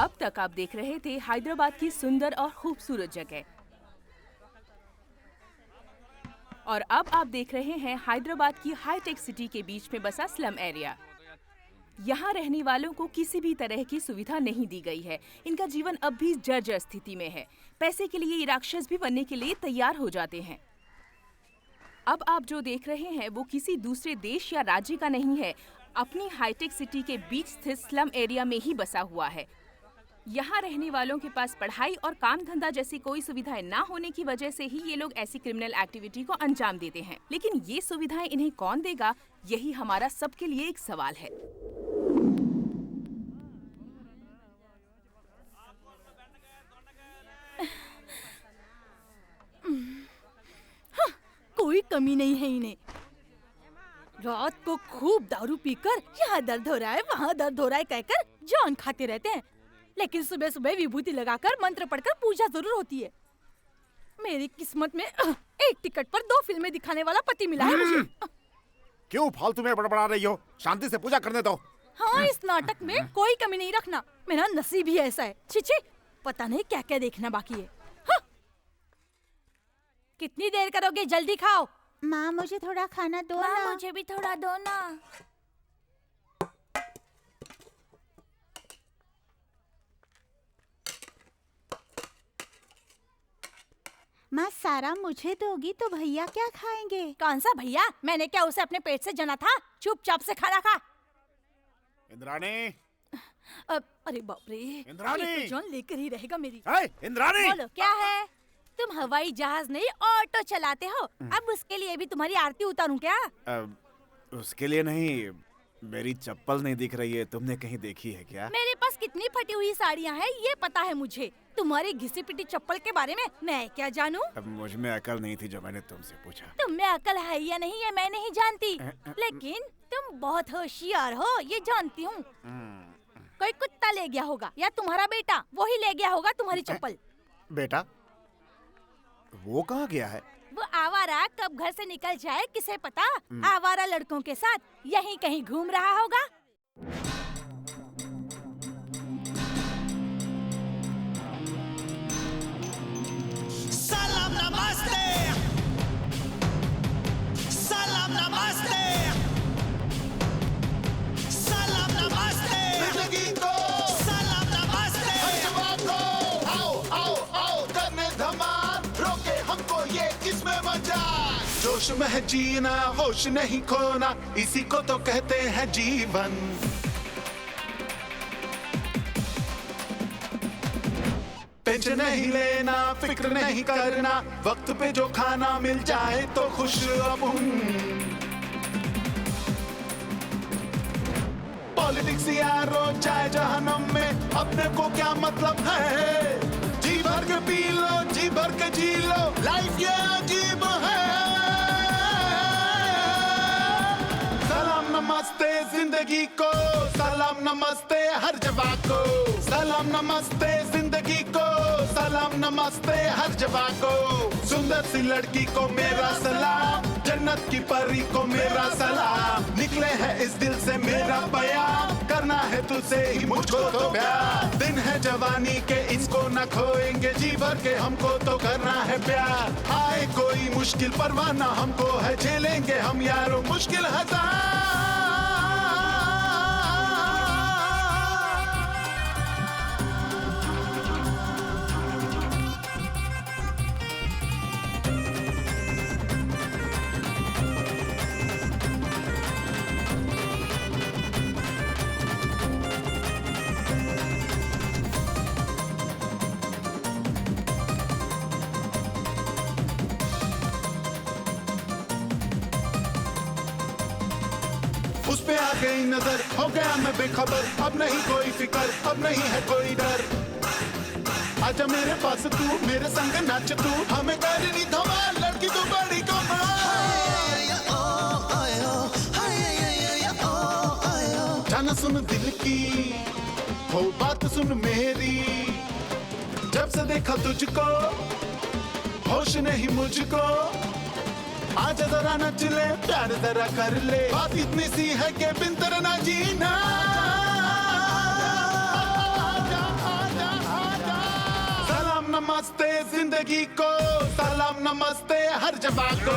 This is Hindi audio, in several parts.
अब तक आप देख रहे थे हैदराबाद की सुंदर और खूबसूरत जगह, और अब आप देख रहे हैं हैदराबाद की हाईटेक सिटी के बीच में बसा स्लम एरिया। यहाँ रहने वालों को किसी भी तरह की सुविधा नहीं दी गई है। इनका जीवन अब भी जर्जर स्थिति में है। पैसे के लिए ये राक्षस भी बनने के लिए तैयार हो जाते हैं। अब आप जो देख रहे हैं वो किसी दूसरे देश या राज्य का नहीं है, अपनी हाईटेक सिटी के बीच स्थित स्लम एरिया में ही बसा हुआ है। यहाँ रहने वालों के पास पढ़ाई और काम धंधा जैसी कोई सुविधाएं ना होने की वजह से ही ये लोग ऐसी क्रिमिनल एक्टिविटी को अंजाम देते हैं। लेकिन ये सुविधाएं इन्हें कौन देगा, यही हमारा सबके लिए एक सवाल है। कोई कमी नहीं है इन्हें। रात को खूब दारू पीकर यहाँ दर्द हो रहा है, वहाँ दर्द हो रहा है कहकर जान खाते रहते हैं, लेकिन सुबह सुबह विभूति लगाकर मंत्र पढ़कर पूजा जरूर होती है। मेरी किस्मत में एक टिकट पर 2 फिल्में दिखाने वाला पति मिला है मुझे। क्यों फालतू में बड़बड़ा रही हो? शांति से पूजा करने दो। हाँ, इस नाटक में कोई कमी नहीं रखना। मेरा नसीब ही ऐसा है। छी, पता नहीं क्या क्या देखना बाकी है। हाँ। कितनी देर करोगे? जल्दी खाओ। माँ मुझे थोड़ा खाना दो ना। मुझे भी थोड़ा दो ना। माँ सारा मुझे दोगी तो भैया क्या खाएंगे? कौन सा भैया? मैंने क्या उसे अपने पेट से जना था? चुपचाप से खाना खा। इंद्राणी, अरे बाप रे, इंद्राणी! ये तो जान लेकर ही रहेगा मेरी। इंद्राणी! बोलो क्या है? तुम हवाई जहाज नहीं ऑटो चलाते हो, अब उसके लिए भी तुम्हारी आरती उतारूं क्या? उसके लिए नहीं, मेरी चप्पल नहीं दिख रही है, तुमने कहीं देखी है क्या? मेरे पास कितनी फटी हुई साड़ियाँ हैं ये पता है मुझे। तुम्हारी घिसी पिटी चप्पल के बारे में मैं क्या जानूं? अब मुझ में अकल नहीं थी जो मैंने तुमसे पूछा। तुम में अकल है या नहीं ये मैं नहीं जानती, लेकिन तुम बहुत होशियार हो ये जानती हूँ। कोई कुत्ता ले गया होगा या तुम्हारा बेटा, वही ले गया होगा तुम्हारी चप्पल। बेटा? वो कहाँ गया है? वो आवारा कब घर से निकल जाए किसे पता। आवारा लड़कों के साथ यहीं कहीं घूम रहा होगा। सलाम नमस्ते, सलाम नमस्ते, सलाम नमस्ते, जिंदगी को सलाम नमस्ते। आओ आओ आओ करने धमाल, रोके हमको ये किसमें मजा। जोश में है जीना, होश नहीं खोना, इसी को तो कहते हैं जीवन। टेंशन नहीं लेना, फिक्र नहीं करना, वक्त पे जो खाना मिल जाए तो खुश अपुन। पॉलिटिक्स यारो चाहे जहन्नम में, अपने को क्या मतलब है। जी भर के पी लो, जी भर के जी लो, लाइफ ये अजीब है। सलाम नमस्ते जिंदगी को, सलाम नमस्ते हर जवाब को, सलाम नमस्ते जिंदगी को, सलाम नमस्ते हर जवाब को। सुंदर सी लड़की को मेरा सलाम, जन्नत की परी को मेरा सलाम। निकले हैं इस दिल से मेरा बयान, करना है तुझसे ही मुझको तो प्यार। दिन है जवानी के इसको न खोएंगे, जी भर के हमको तो करना है प्यार। आए कोई मुश्किल परवाह ना हमको है, झेलेंगे हम यारों मुश्किल हजार। उस पे आ गई नजर, हो गया मैं बेखबर, अब नहीं कोई फिकर, अब नहीं है कोई डर। आजा मेरे पास तू, मेरे संग नाच तू, हमें करनी धमाल, लड़की तो बड़ी कमाल। जाना सुन दिल की, हो बात सुन मेरी, जब से देखा तुझको होश नहीं मुझको। आजा जरा नच ले, प्यार जरा कर ले, बात इतनी सी है कि बिन तेरे ना जीना। जिंदगी को सलाम नमस्ते हर जगह को।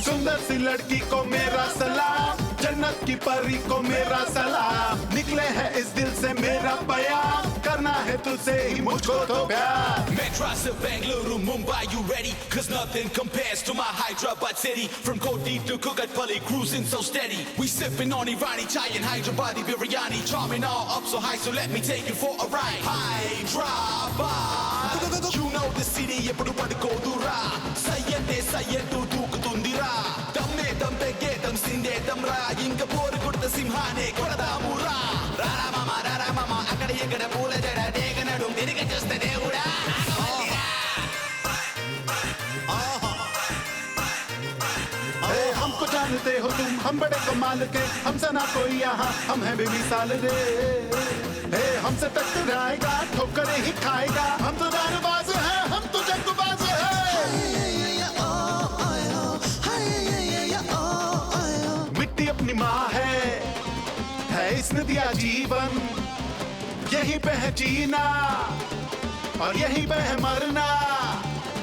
सुंदर सी लड़की को मेरा सलाम, जन्नत की परी को मेरा सलाम, निकले हैं इस दिल से मेरा बयान, करना है तुझसे ही मुझको तो प्यार। Madras to Bengaluru, Mumbai, you ready? Cause nothing compares to my Hyderabad city. From Koti to Kukatpally, cruising so steady. We sipping on Irani chai and Hyderabadi biryani, charming all up so high, so let me take you for a ride. Hyderabad, you know the city, eppudu padukodura. Sayyade sayyadu dukutundira. Damme dambe gedam sinde damra, inga poru kutta simhane kodadamura. Rara mama, akada ikkada poola jada deganadum diriga chuste దేవుడా. हमको जानते हो तुम, हम बड़े कमाल के, हमसे ना कोई यहाँ, हम हैं बेमिसाल रे। हमसे टकराएगा ठोकरे ही खाएगा, हम तो दारूबाज हैं, हम तो जंगबाज हैं। मिट्टी अपनी माँ है इसने दिया जीवन, यही पे है जीना और यही पे है मरना।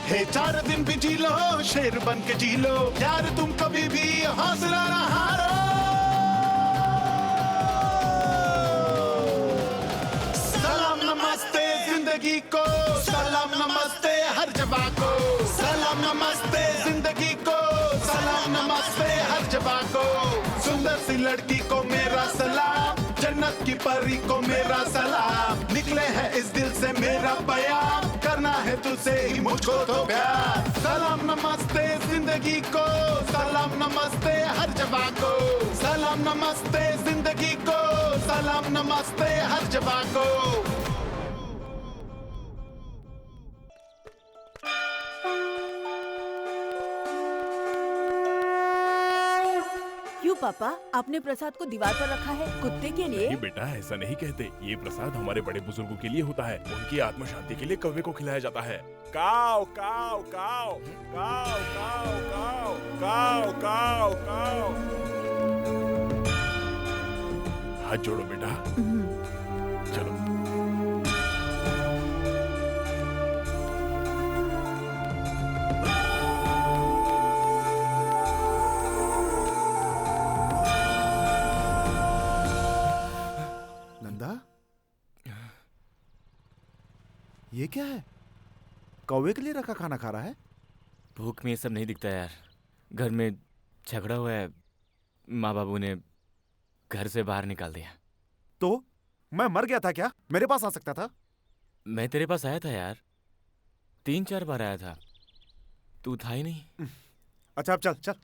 हे 4 दिन भी जी लो, शेर बन के जी लो, यार तुम कभी भी हौसला ना हारो। सलाम नमस्ते जिंदगी को, सलाम नमस्ते हर जगह को, सलाम नमस्ते जिंदगी को, सलाम नमस्ते हर जगह को। सुंदर सी लड़की को मेरा सलाम, जन्नत की परी को मेरा सलाम, निकले हैं इस दिल से मेरा बयान, करना है तुझसे ही मुझको तो प्यार। सलाम नमस्ते जिंदगी को, सलाम नमस्ते हर जगह को, सलाम नमस्ते जिंदगी को, सलाम नमस्ते हर जगह को। क्यों पापा, आपने प्रसाद को दीवार पर रखा है? कुत्ते के लिए? नहीं बेटा, ऐसा नहीं कहते। ये प्रसाद हमारे बड़े बुजुर्गों के लिए होता है, उनकी आत्मा शांति के लिए कौवे को खिलाया जाता है। काव काव काव काव काव काव काव काव काव। हाथ जोड़ो बेटा, चलो। ये क्या है? कौवे के लिए रखा खाना खा रहा है? भूख में ये सब नहीं दिखता यार। घर में झगड़ा हुआ है, माँ बाबू ने घर से बाहर निकाल दिया। तो मैं मर गया था क्या? मेरे पास आ सकता था। मैं तेरे पास आया था यार, 3-4 बार आया था, तू था ही नहीं। अच्छा अब चल चल।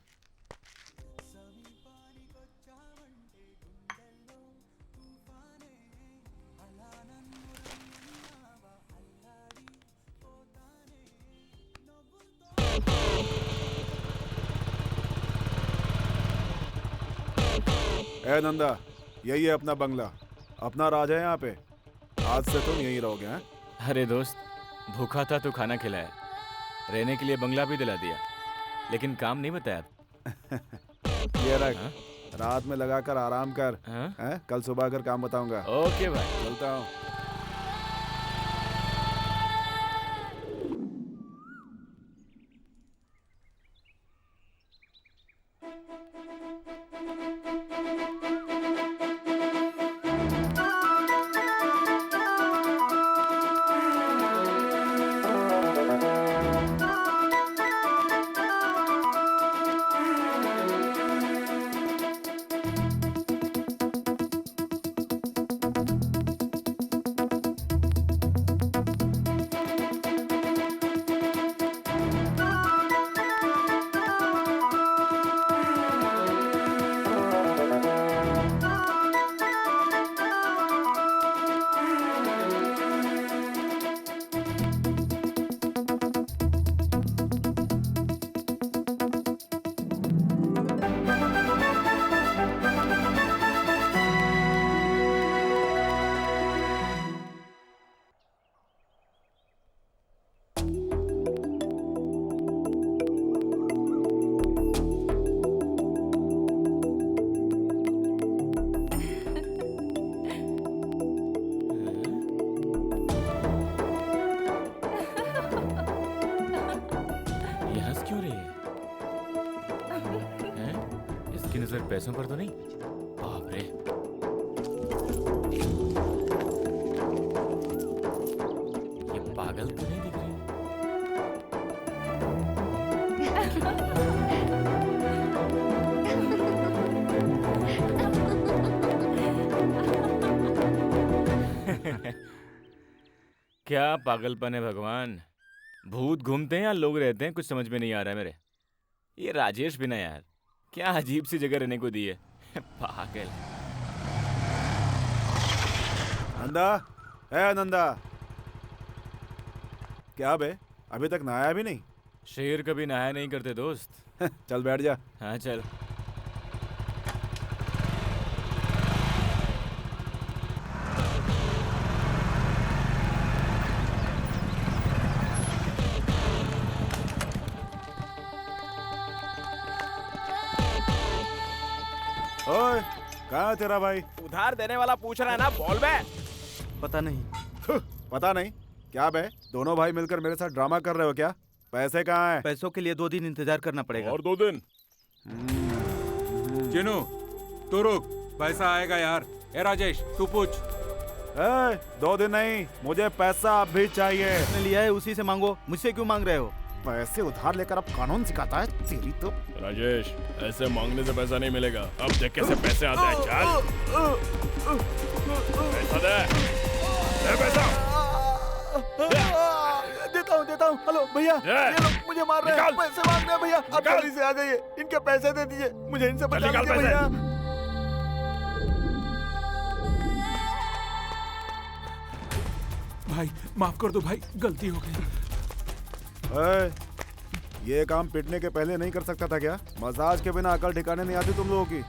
ए नंदा, यही है अपना बंगला, अपना राज है यहाँ पे। आज से तुम यहीं रहोगे हैं? अरे दोस्त, भूखा था तो खाना खिलाया, रहने के लिए बंगला भी दिला दिया, लेकिन काम नहीं बताया। ये रख, रात में लगाकर आराम कर। कल सुबह आकर काम बताऊंगा। ओके भाई, चलता हूँ। पैसों पर तो नहीं? बाप रे। ये पागल तो नहीं दिख रही? क्या पागलपन है भगवान। भूत घूमते हैं या लोग रहते हैं, कुछ समझ में नहीं आ रहा है मेरे। ये राजेश भी ना यार, क्या अजीब सी जगह रहने को दी है। पागल। नंदा, है नंदा, क्या बे, अभी तक नहाया भी नहीं? शेर कभी नहाया नहीं करते दोस्त। चल बैठ जा। हाँ चल। ओए, कहाँ है तेरा भाई? उधार देने वाला पूछ रहा है ना, बोल बे। पता नहीं। पता नहीं क्या बे, दोनों भाई मिलकर मेरे साथ ड्रामा कर रहे हो क्या? पैसे कहाँ हैं? पैसों के लिए 2 दिन इंतजार करना पड़ेगा। और 2 दिन? चिनू, तू रुक, पैसा आएगा यार। ए राजेश, तू पूछ। 2 दिन नहीं, मुझे पैसा अभी चाहिए। उसने लिया है उसी से मांगो, मुझसे क्यों मांग रहे हो? पैसे उधार लेकर अब कानून सिखाता है, तेरी तो। राजेश, ऐसे मांगने से पैसा नहीं मिलेगा। अब देख कैसे पैसे आते हैं। चल पैसा दे, दे पैसा। देता हूँ। हेलो भैया, ये लोग मुझे मार रहे हैं, पैसे मांग रहे हैं भैया। आप जल्दी से आ जाइए, इनके पैसे दे दीजिए, मुझे इनसे बचा लीजिए भैया। भाई माफ कर दो भाई, गलती हो गई। ये काम पिटने के पहले नहीं कर सकता था क्या? मसाज के बिना अकल ठिकाने नहीं आती तुम लोगों की।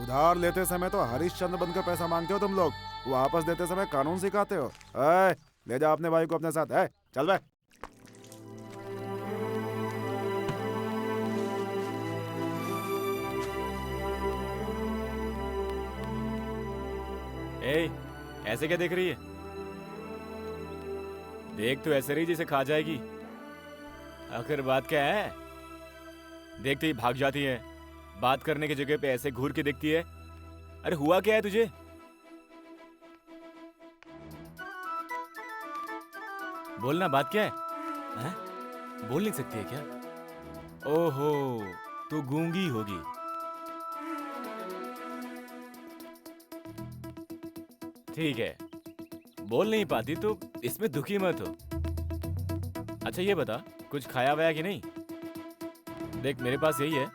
उधार लेते समय तो हरिश्चंद्र बनकर पैसा मांगते हो तुम लोग, वापस देते समय कानून सिखाते हो। ले जा अपने भाई को अपने साथ। चल बे। ऐसे क्या देख रही है? देख तो ऐसे रही जैसे खा जाएगी। आखिर बात क्या है? देखते ही भाग जाती है, बात करने की जगह पे ऐसे घूर के देखती है। अरे हुआ क्या है तुझे? बोलना, बात क्या है? बोल नहीं सकती है क्या? ओहो, तू गूंगी होगी। ठीक है, बोल नहीं पाती तो इसमें दुखी मत हो। अच्छा ये बता, कुछ खाया वाया कि नहीं? देख मेरे पास यही है,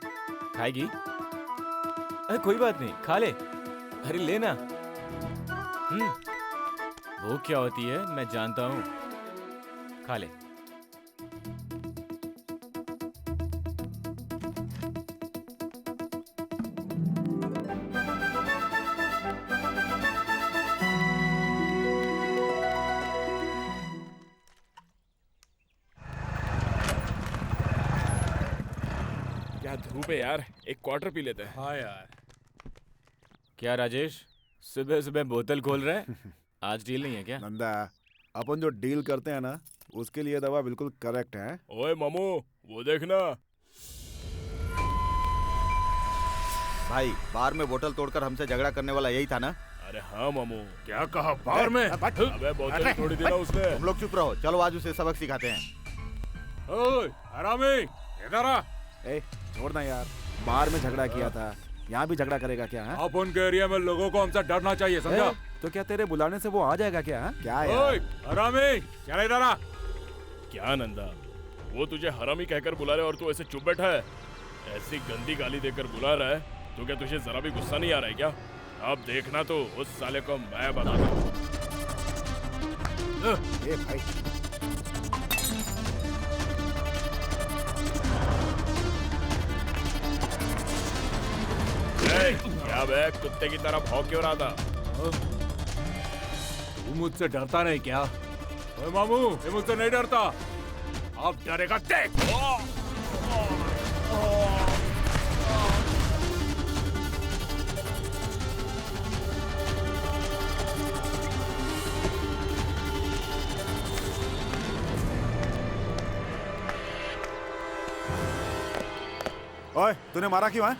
खाएगी? अरे कोई बात नहीं, खा ले। अरे लेना। भूख क्या होती है मैं जानता हूँ, खा ले। क्या धूप है यार, एक क्वार्टर पी लेते हैं। हाँ यार। क्या राजेश, सुबह सुबह बोतल खोल रहे हैं? आज डील नहीं है क्या? नंदा, अपन जो डील करते हैं ना, उसके लिए दवा बिल्कुल करेक्ट है। ओए मामू, वो देखना। भाई, बार में बोतल तोड़कर हमसे झगड़ा करने वाला यही था ना? अरे हाँ मामू। क्या कहा बार में? अबे बोतल तोड़ दी ना उसने। तुम लोग चुप रहो, चलो आज उसे सबक सिखाते हैं। ओए हरामी, इधर आ। छोड़ना यार, बाहर में झगड़ा किया था, यहाँ भी झगड़ा करेगा क्या? आप उनके एरिया में लोगों को हमसे डरना चाहिए, समझा? तो क्या तेरे बुलाने से वो आ जाएगा क्या? क्या यार? हरामी, चल इधर आ। क्या नंदा, वो तुझे हरामी कहकर बुला रहे और तू ऐसे चुप बैठा है? ऐसी गंदी गाली देकर बुला रहा है तो क्या तुझे जरा भी गुस्सा नहीं आ रहा है क्या? अब देखना तो उस साले को मैं बताता हूँ। भाई क्या बे, कुत्ते की तरह भौंक क्यों रहा था? तू मुझसे डरता नहीं क्या? ओए मामू, ये मुझसे नहीं डरता। अब डरेगा देख। ओए, तूने मारा क्यों है?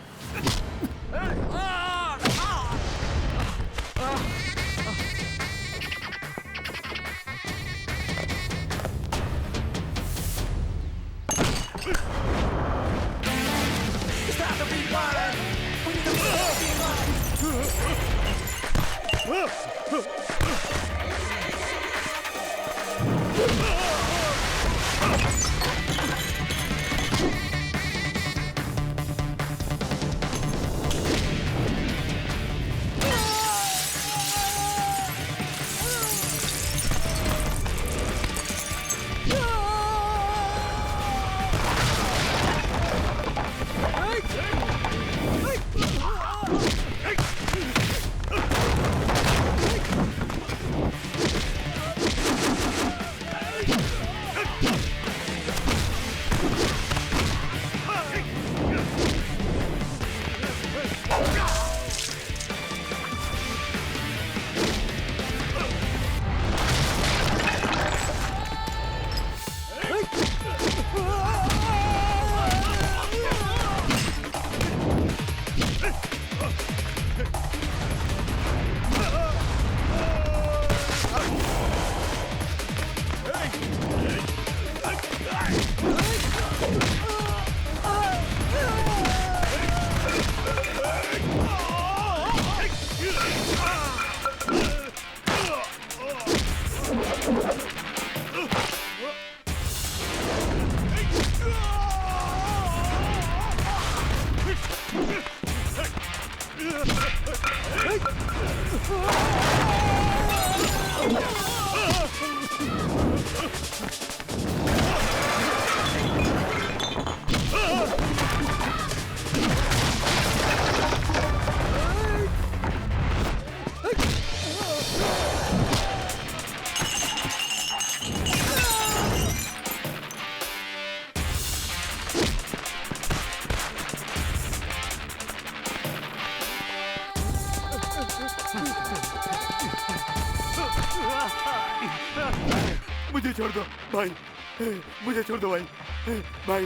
मुझे छोड़ दो भाई, मुझे छोड़ दो भाई, भाई।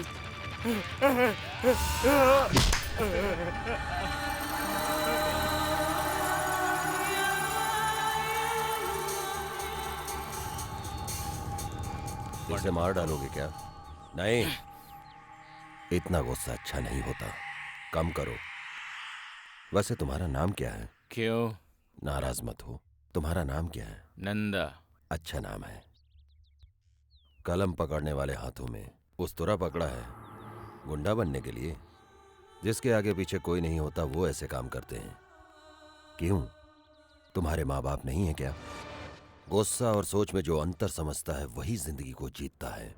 इसे मार डालोगे क्या? नहीं, इतना गुस्सा अच्छा नहीं होता, कम करो। वैसे तुम्हारा नाम क्या है? क्यों? नाराज मत हो, तुम्हारा नाम क्या है? नंदा। अच्छा नाम है। कलम पकड़ने वाले हाथों में उस्तरा पकड़ा है गुंडा बनने के लिए। जिसके आगे पीछे कोई नहीं होता वो ऐसे काम करते हैं। क्यों, तुम्हारे माँ बाप नहीं है क्या? गुस्सा और सोच में जो अंतर समझता है वही जिंदगी को जीतता है।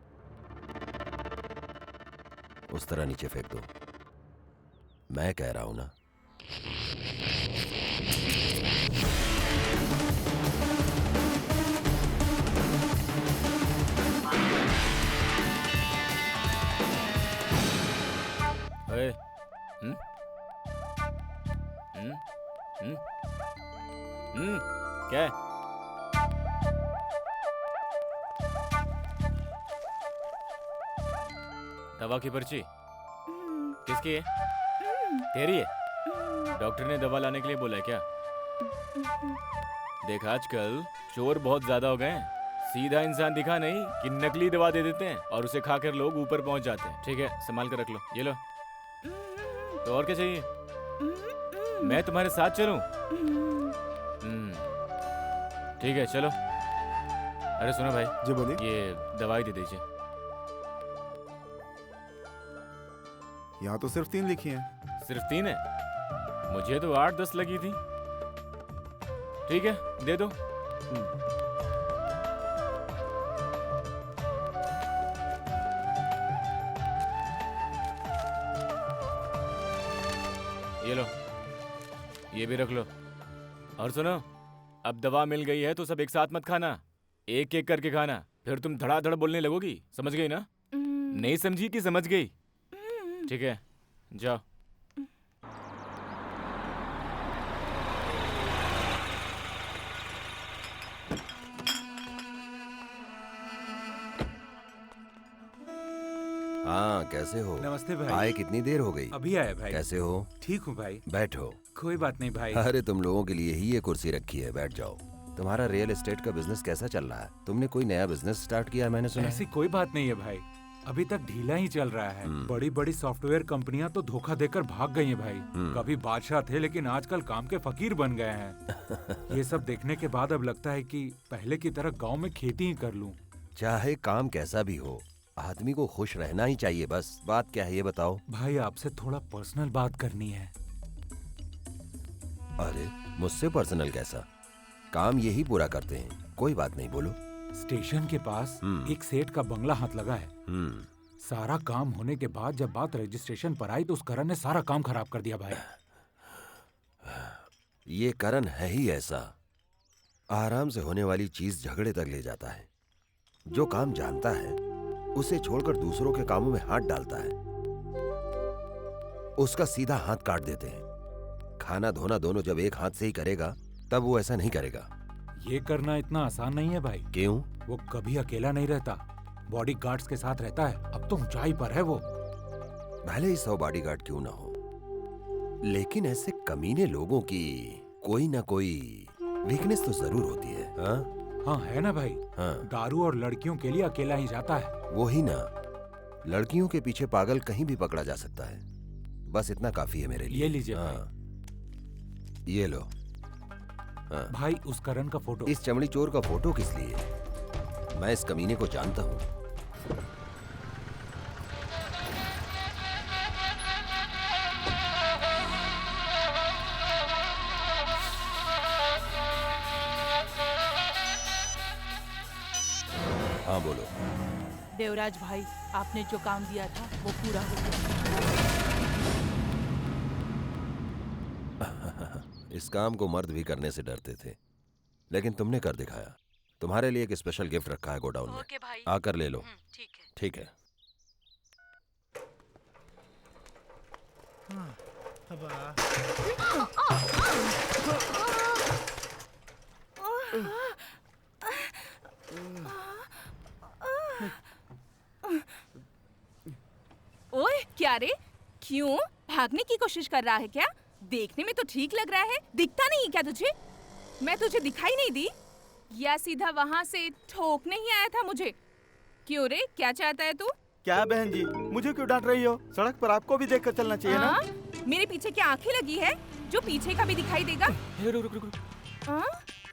उस तरह नीचे फेंक दो, मैं कह रहा हूं ना। क्या है? दवा की पर्ची किसकी है? तेरी है? डॉक्टर ने दवा लाने के लिए बोला है क्या? देख, आजकल चोर बहुत ज्यादा हो गए हैं। सीधा इंसान दिखा नहीं कि नकली दवा दे देते हैं और उसे खाकर लोग ऊपर पहुंच जाते हैं। ठीक है, संभाल कर रख लो। ये लो। तो और क्या चाहिए? मैं तुम्हारे साथ चलूं? ठीक है, चलो। अरे सुनो भाई। जी बोलिए। ये दवाई दे दीजिए। यहाँ तो सिर्फ 3 लिखी हैं। सिर्फ 3 है? मुझे तो 8-10 लगी थी। ठीक है, दे दो। ये लो, ये भी रख लो। और सुनो, अब दवा मिल गई है तो सब एक साथ मत खाना, एक एक करके खाना, फिर तुम धड़ाधड़ बोलने लगोगी। समझ गई ना? नहीं समझी कि समझ गई? ठीक है, जाओ। हाँ, कैसे हो? नमस्ते भाई। आए कितनी देर हो गई? अभी आया भाई। कैसे हो? ठीक हूँ भाई। बैठो। कोई बात नहीं भाई। अरे तुम लोगों के लिए ही ये कुर्सी रखी है, बैठ जाओ। तुम्हारा रियल एस्टेट का बिजनेस कैसा चल रहा है? तुमने कोई नया बिजनेस स्टार्ट किया है मैंने सुना। ऐसी कोई बात नहीं है भाई, अभी तक ढीला ही चल रहा है। बड़ी बड़ी सॉफ्टवेयर कंपनियां तो धोखा देकर भाग गई हैं भाई। कभी बादशाह थे लेकिन आजकल काम के फकीर बन गए हैं। ये सब देखने के बाद अब लगता है कि पहले की तरह गांव में खेती ही कर लूं। चाहे काम कैसा भी हो, आदमी को खुश रहना ही चाहिए। बस बात क्या है ये बताओ। भाई आपसे थोड़ा पर्सनल बात करनी है। अरे मुझसे पर्सनल कैसा? काम यही पूरा करते हैं, कोई बात नहीं, बोलो। स्टेशन के पास एक सेठ का बंगला हाथ लगा है। सारा काम होने के बाद जब बात रजिस्ट्रेशन पर आई तो उस करण ने सारा काम खराब कर दिया भाई। ये करण है ही ऐसा, आराम से होने वाली चीज झगड़े तक ले जाता है। जो काम जानता है उसे छोड़कर दूसरों के कामों में हाथ डालता है, उसका सीधा हाथ काट देते हैं। खाना धोना दोनों जब एक हाथ से ही करेगा तब वो ऐसा नहीं करेगा। ये करना इतना आसान नहीं है भाई। क्यों? वो कभी अकेला नहीं रहता, बॉडी गार्ड्स के साथ रहता है। अब तो ऊंचाई पर है वो। भले ही 100 बॉडीगार्ड क्यों ना हो, लेकिन ऐसे कमीने लोगों की कोई ना कोई वीकनेस तो जरूर होती है। हाँ है ना भाई। हाँ। दारू और लड़कियों के लिए अकेला ही जाता है। वो ही ना, लड़कियों के पीछे पागल कहीं भी पकड़ा जा सकता है। बस इतना काफी है मेरे लिए। ये लीजिए भाई। ये लो। भाई उस करण का फोटो। इस चमड़ी चोर का फोटो किस लिए? मैं इस कमीने को जानता हूँ। हाँ बोलो। देवराज भाई, आपने जो काम दिया था वो पूरा हो गया। इस काम को मर्द भी करने से डरते थे, लेकिन तुमने कर दिखाया। तुम्हारे लिए एक स्पेशल गिफ्ट रखा है गोडाउन में, आकर ले लो। ठीक है। ओए क्या रे, क्यों भागने की कोशिश कर रहा है क्या? देखने में तो ठीक लग रहा है, दिखता नहीं क्या तुझे? मैं तुझे दिखाई नहीं दी या सीधा वहाँ से ठोकने ही आया था मुझे? क्यों रे, क्या चाहता है तू? क्या बहन जी, मुझे क्यों डांट रही हो? सड़क पर आपको भी देखकर चलना चाहिए ना। मेरे पीछे क्या आंखें लगी है जो पीछे का भी दिखाई देगा?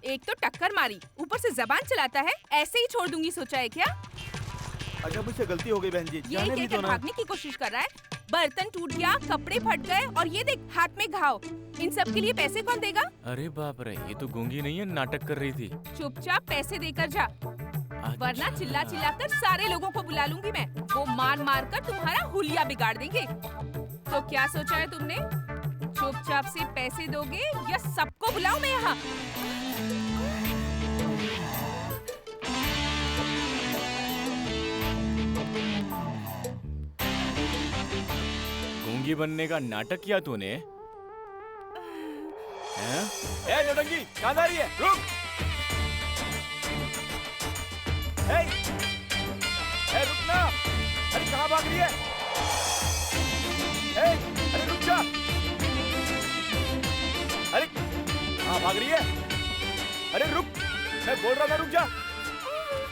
एक तो टक्कर मारी, ऊपर से जबान चलाता है। ऐसे ही छोड़ दूंगी सोचा है क्या? अच्छा मुझसे गलती हो गई बहन जी, यही कहकर भागने की कोशिश कर रहा है। बर्तन टूट गया, कपड़े फट गए और ये देख हाथ में घाव। इन सब के लिए पैसे कौन देगा? अरे बाप रे, ये तो गूंगी नहीं है, नाटक कर रही थी। चुपचाप पैसे देकर जा, वरना चिल्ला चिल्ला कर सारे लोगों को बुला लूंगी मैं। वो मार मार कर तुम्हारा हुलिया बिगाड़ देंगे। तो क्या सोचा है तुमने? चुपचाप से पैसे दोगे या सबको बुलाऊं मैं यहाँ? गूंगी बनने का नाटक किया तूने? ए नौटंकी, कहाँ जा रही है? रुक! ए रुक ना! अरे कहाँ भाग रही है? अरे रुक जा! अरे कहाँ भाग रही है? अरे रुक! मैं बोल रहा था रुक जा!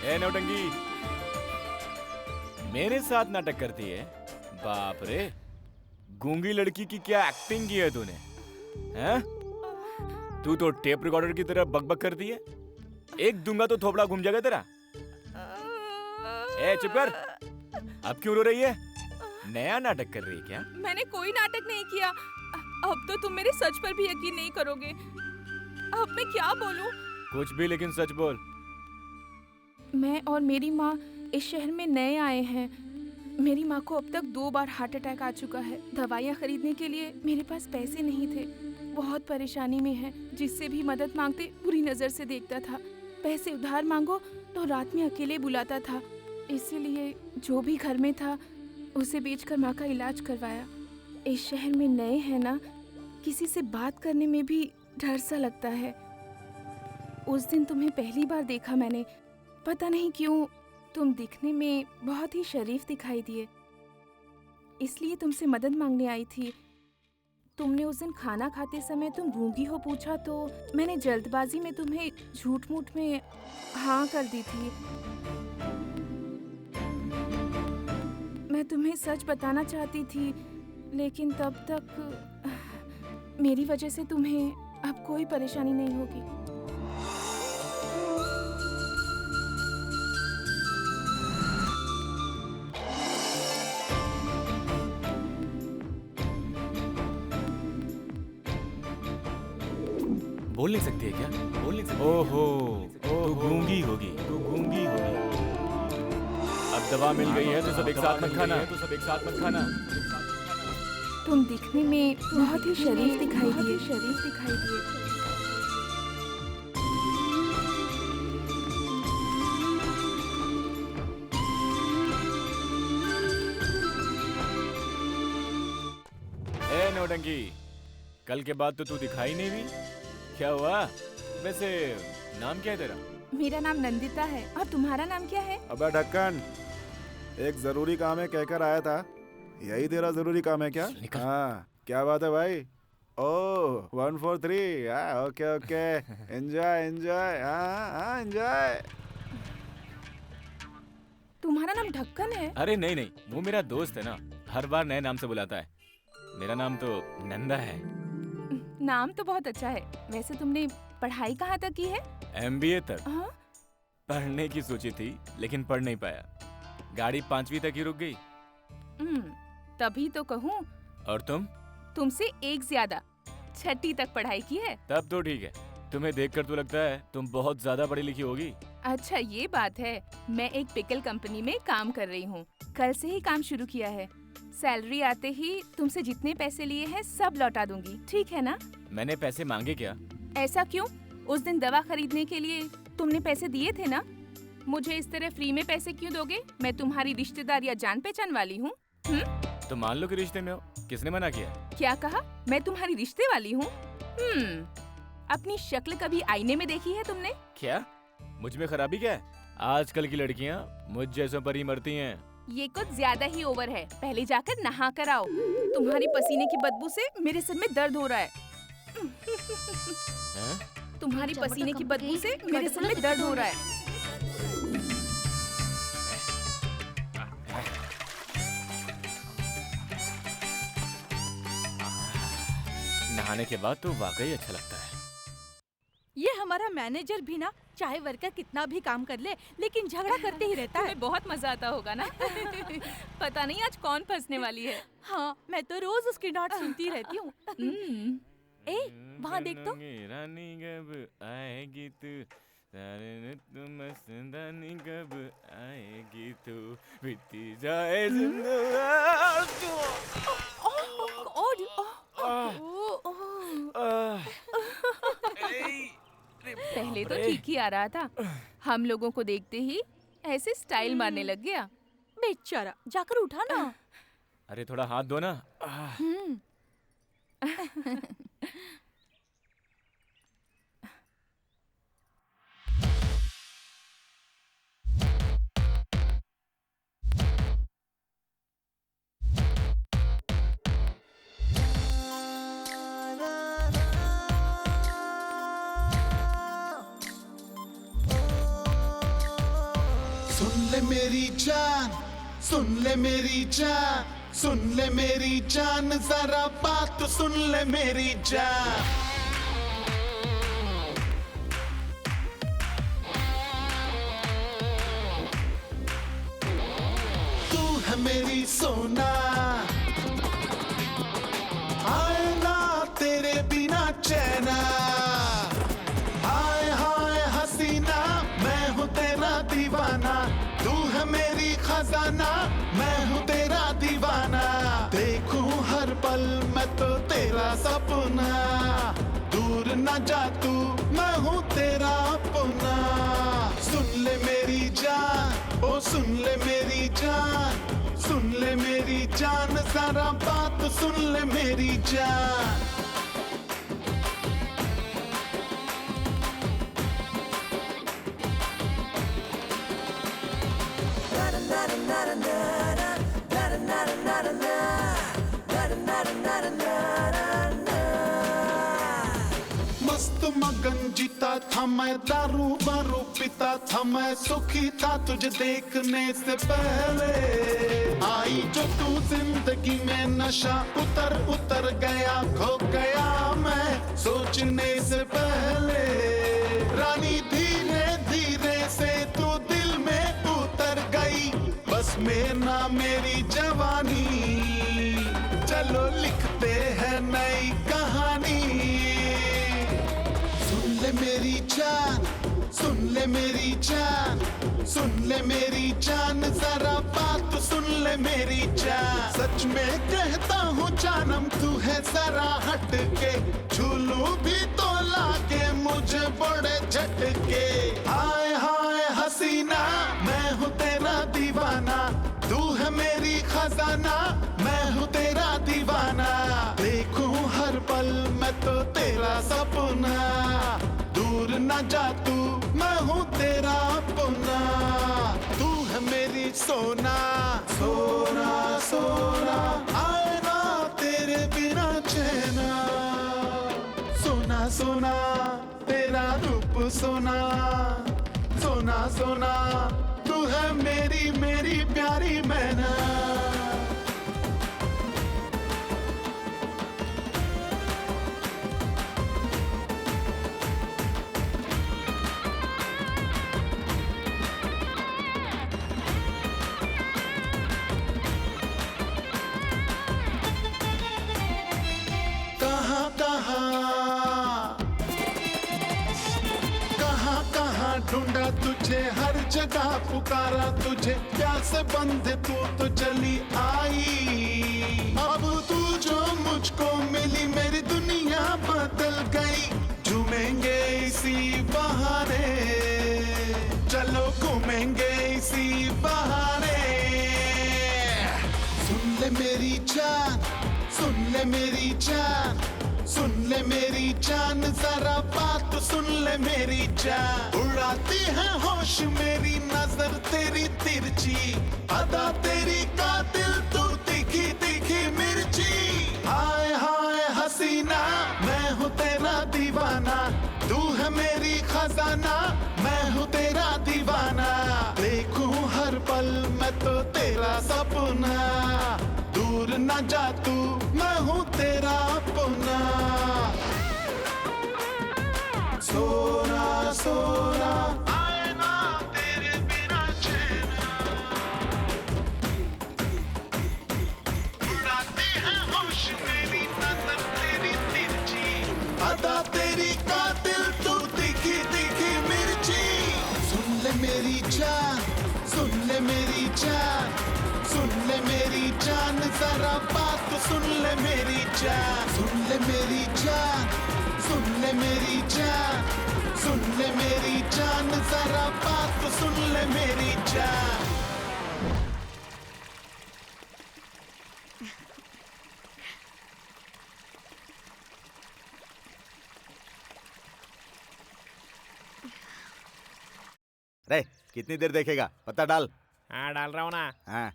ए नौटंकी, मेरे साथ नाटक करती है? बाप रे, गूंगी लड़की की क्या एक्टिंग की है तूने? हैं? तू तो टेप रिकॉर्डर की तरह बकबक करती है। एक दूंगा तो थोपड़ा घूम जाएगा तेरा। ए चुप कर! अब क्यों रो रही है? नया नाटक कर रही है क्या? मैंने कोई नाटक नहीं किया। अब तो तुम मेरे सच पर भी यकीन नहीं करोगे। अब मैं क्या बोलूं? कुछ भी, लेकिन सच बोल। मैं और मेरी माँ इस शहर में नए आए हैं। मेरी माँ को अब तक 2 बार हार्ट अटैक आ चुका है। दवाइयाँ खरीदने के लिए मेरे पास पैसे नहीं थे। बहुत परेशानी में है। जिससे भी मदद मांगते बुरी नज़र से देखता था। पैसे उधार मांगो तो रात में अकेले बुलाता था। इसीलिए जो भी घर में था उसे बेचकर माँ का इलाज करवाया। इस शहर में नए हैं ना, किसी से बात करने में भी डर सा लगता है। उस दिन तुम्हें पहली बार देखा मैंने। पता नहीं क्यों तुम दिखने में बहुत ही शरीफ दिखाई दिए, इसलिए तुमसे मदद मांगने आई थी। तुमने उस दिन खाना खाते समय तुम गूंगी हो पूछा तो मैंने जल्दबाजी में तुम्हें झूठ मूठ में हाँ कर दी थी। मैं तुम्हें सच बताना चाहती थी, लेकिन तब तक मेरी वजह से तुम्हें अब कोई परेशानी नहीं होगी। बोल नहीं सकती है क्या? बोल नहीं सकती? ओहो, तू गूंगी होगी, तू गूंगी होगी। अब दवा मिल गई है तो सब एक साथ मत खाना, तो सब एक साथ मत खाना। तुम दिखने में बहुत ही शरीफ दिखाई दिए, शरीफ दिखाई दिए। ए नौटंकी, कल के बाद तो तू दिखाई नहीं हुई, क्या हुआ? वैसे नाम क्या है तेरा? मेरा नाम नंदिता है, और तुम्हारा नाम क्या है? अबे ढक्कन, एक जरूरी काम है कहकर आया था। यही तेरा जरूरी काम है क्या? हाँ, क्या बात है भाई? ओह 1 4 3, ओके ओके, एंजॉय एंजॉय, हाँ एंजॉय। तुम्हारा नाम ढक्कन है? अरे नहीं नहीं, वो मेरा दोस्त है ना, हर बार नए नाम से बुलाता है। मेरा नाम तो नंदा है। नाम तो बहुत अच्छा है। वैसे तुमने पढ़ाई कहाँ तक की है? MBA तक। हाँ? पढ़ने की सोची थी, लेकिन पढ़ नहीं पाया। गाड़ी 5वीं तक ही रुक गई। तभी तो कहूँ। और तुम? तुमसे एक ज्यादा, 6ठी तक पढ़ाई की है। तब तो ठीक है। तुम्हें देखकर तो लगता है तुम बहुत ज्यादा पढ़ी लिखी होगी। अच्छा ये बात है। मैं एक पिकल कंपनी में काम कर रही हूँ। कल से ही काम शुरू किया है। सैलरी आते ही तुमसे जितने पैसे लिए हैं सब लौटा दूंगी, ठीक है ना? मैंने पैसे मांगे क्या? ऐसा क्यों? उस दिन दवा खरीदने के लिए तुमने पैसे दिए थे ना? मुझे इस तरह फ्री में पैसे क्यों दोगे? मैं तुम्हारी रिश्तेदार या जान पहचान वाली हूँ? तो मान लो कि रिश्ते में हो। किसने मना किया? क्या कहा? मैं तुम्हारी रिश्ते वाली हूँ? अपनी शक्ल कभी आईने में देखी है तुमने? क्या मुझ में खराबी क्या है? आजकल की लड़कियाँ मुझ जैसों पर ही मरती हैं। ये कुछ ज्यादा ही ओवर है। पहले जाकर नहा कर आओ। तुम्हारी पसीने की बदबू से मेरे सिर में दर्द हो रहा है। तुम्हारी पसीने की बदबू से मेरे सिर में दर्द हो रहा है। नहाने के बाद तो वाकई अच्छा लगता है। ये हमारा मैनेजर भी ना, चाहे वर्कर कितना भी काम कर ले, लेकिन झगड़ा करते ही रहता है। बहुत मजा आता होगा ना? पता नहीं आज कौन फंसने वाली है। हाँ, मैं तो रोज उसकी डांट सुनती रहती हूँ। ए, वहाँ देख तो। रानी कब आएगी तू, मस्तानी कब आएगी तू, बीती जाए पहले तो ठीक ही आ रहा था, हम लोगों को देखते ही ऐसे स्टाइल मारने लग गया। बेचारा, जाकर उठा ना। अरे थोड़ा हाथ धो ना। सुन ले मेरी जान, सुन ले मेरी जान, सुन ले मेरी जान, जरा बात सुन ले मेरी जान। तू है मेरी सोना, आए ना तेरे बिना चैना, हाय हाय हसीना, मैं हूँ तेरा दीवाना। तू है मेरी खजाना, मैं हूँ तेरा दीवाना। देखूं हर पल मैं तो तेरा सपना, दूर न जा तू, मैं हूँ तेरा अपना। सुन ले मेरी जान, ओ सुन ले मेरी जान, सुन ले मेरी जान, सारा बात सुन ले मेरी जान। मस्त मगन जीता था मैं, दारू बारू पीता था मैं, सुखी था तुझे देखने से पहले। आई जो तू जिंदगी में नशा उतर उतर गया खो गया मैं सोचने से पहले रानी धीरे धीरे से तू दिल में उतर गई बस में ना मेरी जवानी चलो लिखते हैं नई कहानी सुन ले मेरी जान सुन ले मेरी जान सुन ले मेरी जान जरा बात सुन ले मेरी जान सच में कहता हूँ जानम तू है जरा हट के झूलू भी तो लागे मुझे बड़े झटके हाय हाय हसीना मैं हूँ तेरा दीवाना तू है मेरी खजाना मैं हूँ तेरा दीवाना देखूं हर पल मैं तो तेरा सपना दूर न जा तू मैं हूँ तेरा अपना तू है मेरी सोना सोना सोना आए ना तेरे बिना चैना सोना सोना तेरा रूप सोना सोना सोना तू है मेरी मेरी प्यारी मैना ढूंढा तुझे हर जगह पुकारा तुझे प्यास बंद तू तो चली आई अब तू जो मुझको मिली मेरी दुनिया बदल गई झूमेंगे इसी बहाने चलो घूमेंगे इसी बहाने सुन ले मेरी जान सुन ले मेरी जान सुन ले मेरी जान जरा बात सुन ले मेरी जान उड़ाती है होश मेरी नजर तेरी तिरछी अदा तेरी कातिल तू तीखी तीखी मिर्ची हाय हाय हसीना मैं हूँ तेरा दीवाना तू है मेरी खजाना मैं हूँ तेरा दीवाना देखूं हर पल मैं तो तेरा सपना दूर न जा तू मैं हूँ तेरा अपना सोना सोना आए ना तेरे बिना चैना उड़ाती है होश मेरी नजर तेरी तिरछी अदा तेरी कातिल तू तीखी तीखी मिर्ची सुन ले मेरी जान सुन ले मेरी जान सुन ले मेरी जान जरा बात सुन ले मेरी जान सुन ले मेरी जान सुन ले मेरी जान सुन ले मेरी जान जरा बात सुन ले मेरी जान रे कितनी देर देखेगा पता डाल हाँ डाल रहा हूँ ना हाँ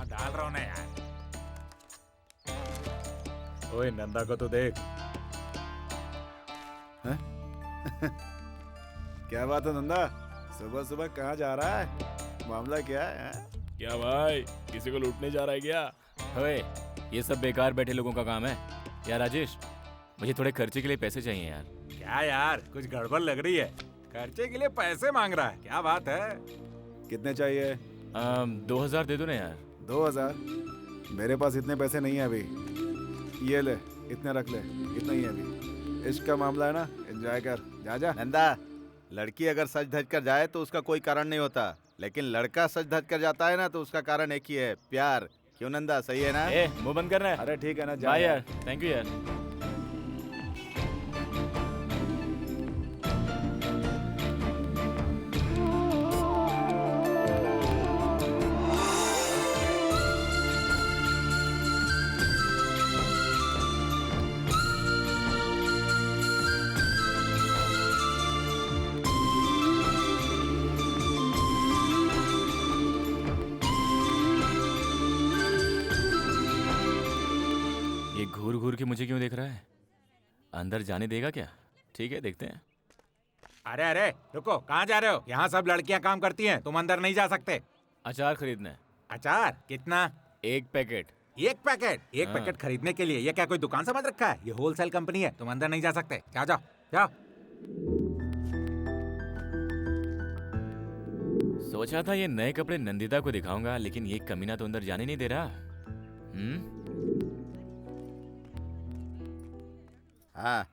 डाल रहा हूँ ना यार ओए नंदा को तो देख क्या बात है नंदा सुबह सुबह कहाँ जा रहा है मामला क्या है क्या भाई किसी को लूटने जा रहा है क्या ओए ये सब बेकार बैठे लोगों का काम है यार राजेश मुझे थोड़े खर्चे के लिए पैसे चाहिए यार क्या यार कुछ गड़बड़ लग रही है खर्चे के लिए पैसे मांग रहा है क्या बात है कितने चाहिए 2000 दे दो ना यार 2000 मेरे पास इतने पैसे नहीं है अभी ये ले इतने रख ले इतना ही है अभी इश्क का मामला है ना एंजॉय कर जा जा नंदा लड़की अगर सज धज कर जाए तो उसका कोई कारण नहीं होता लेकिन लड़का सज धज कर जाता है ना तो उसका कारण एक ही है प्यार क्यों नंदा सही है ना मुंह बंद करना है अरे ठीक है ना जा बाय यार थैंक यू यार घूर घूर के मुझे क्यों देख रहा है अंदर जाने देगा क्या ठीक है देखते हैं अरे अरे रुको, कहाँ जा रहे हो? यहाँ सब लड़कियाँ काम करती हैं, तुम अंदर नहीं जा सकते। अचार खरीदना है। अचार कितना? 1 पैकेट। 1 पैकेट? 1 हाँ। पैकेट खरीदने के लिए ये क्या कोई दुकान समझ रखा है? ये होलसेल कंपनी है, तुम अंदर नहीं जा सकते। जाओ जाओ जाओ। सोचा था ये नए कपड़े नंदिता को दिखाऊंगा, लेकिन ये कमीना तो अंदर जाने नहीं दे रहा। हाँ,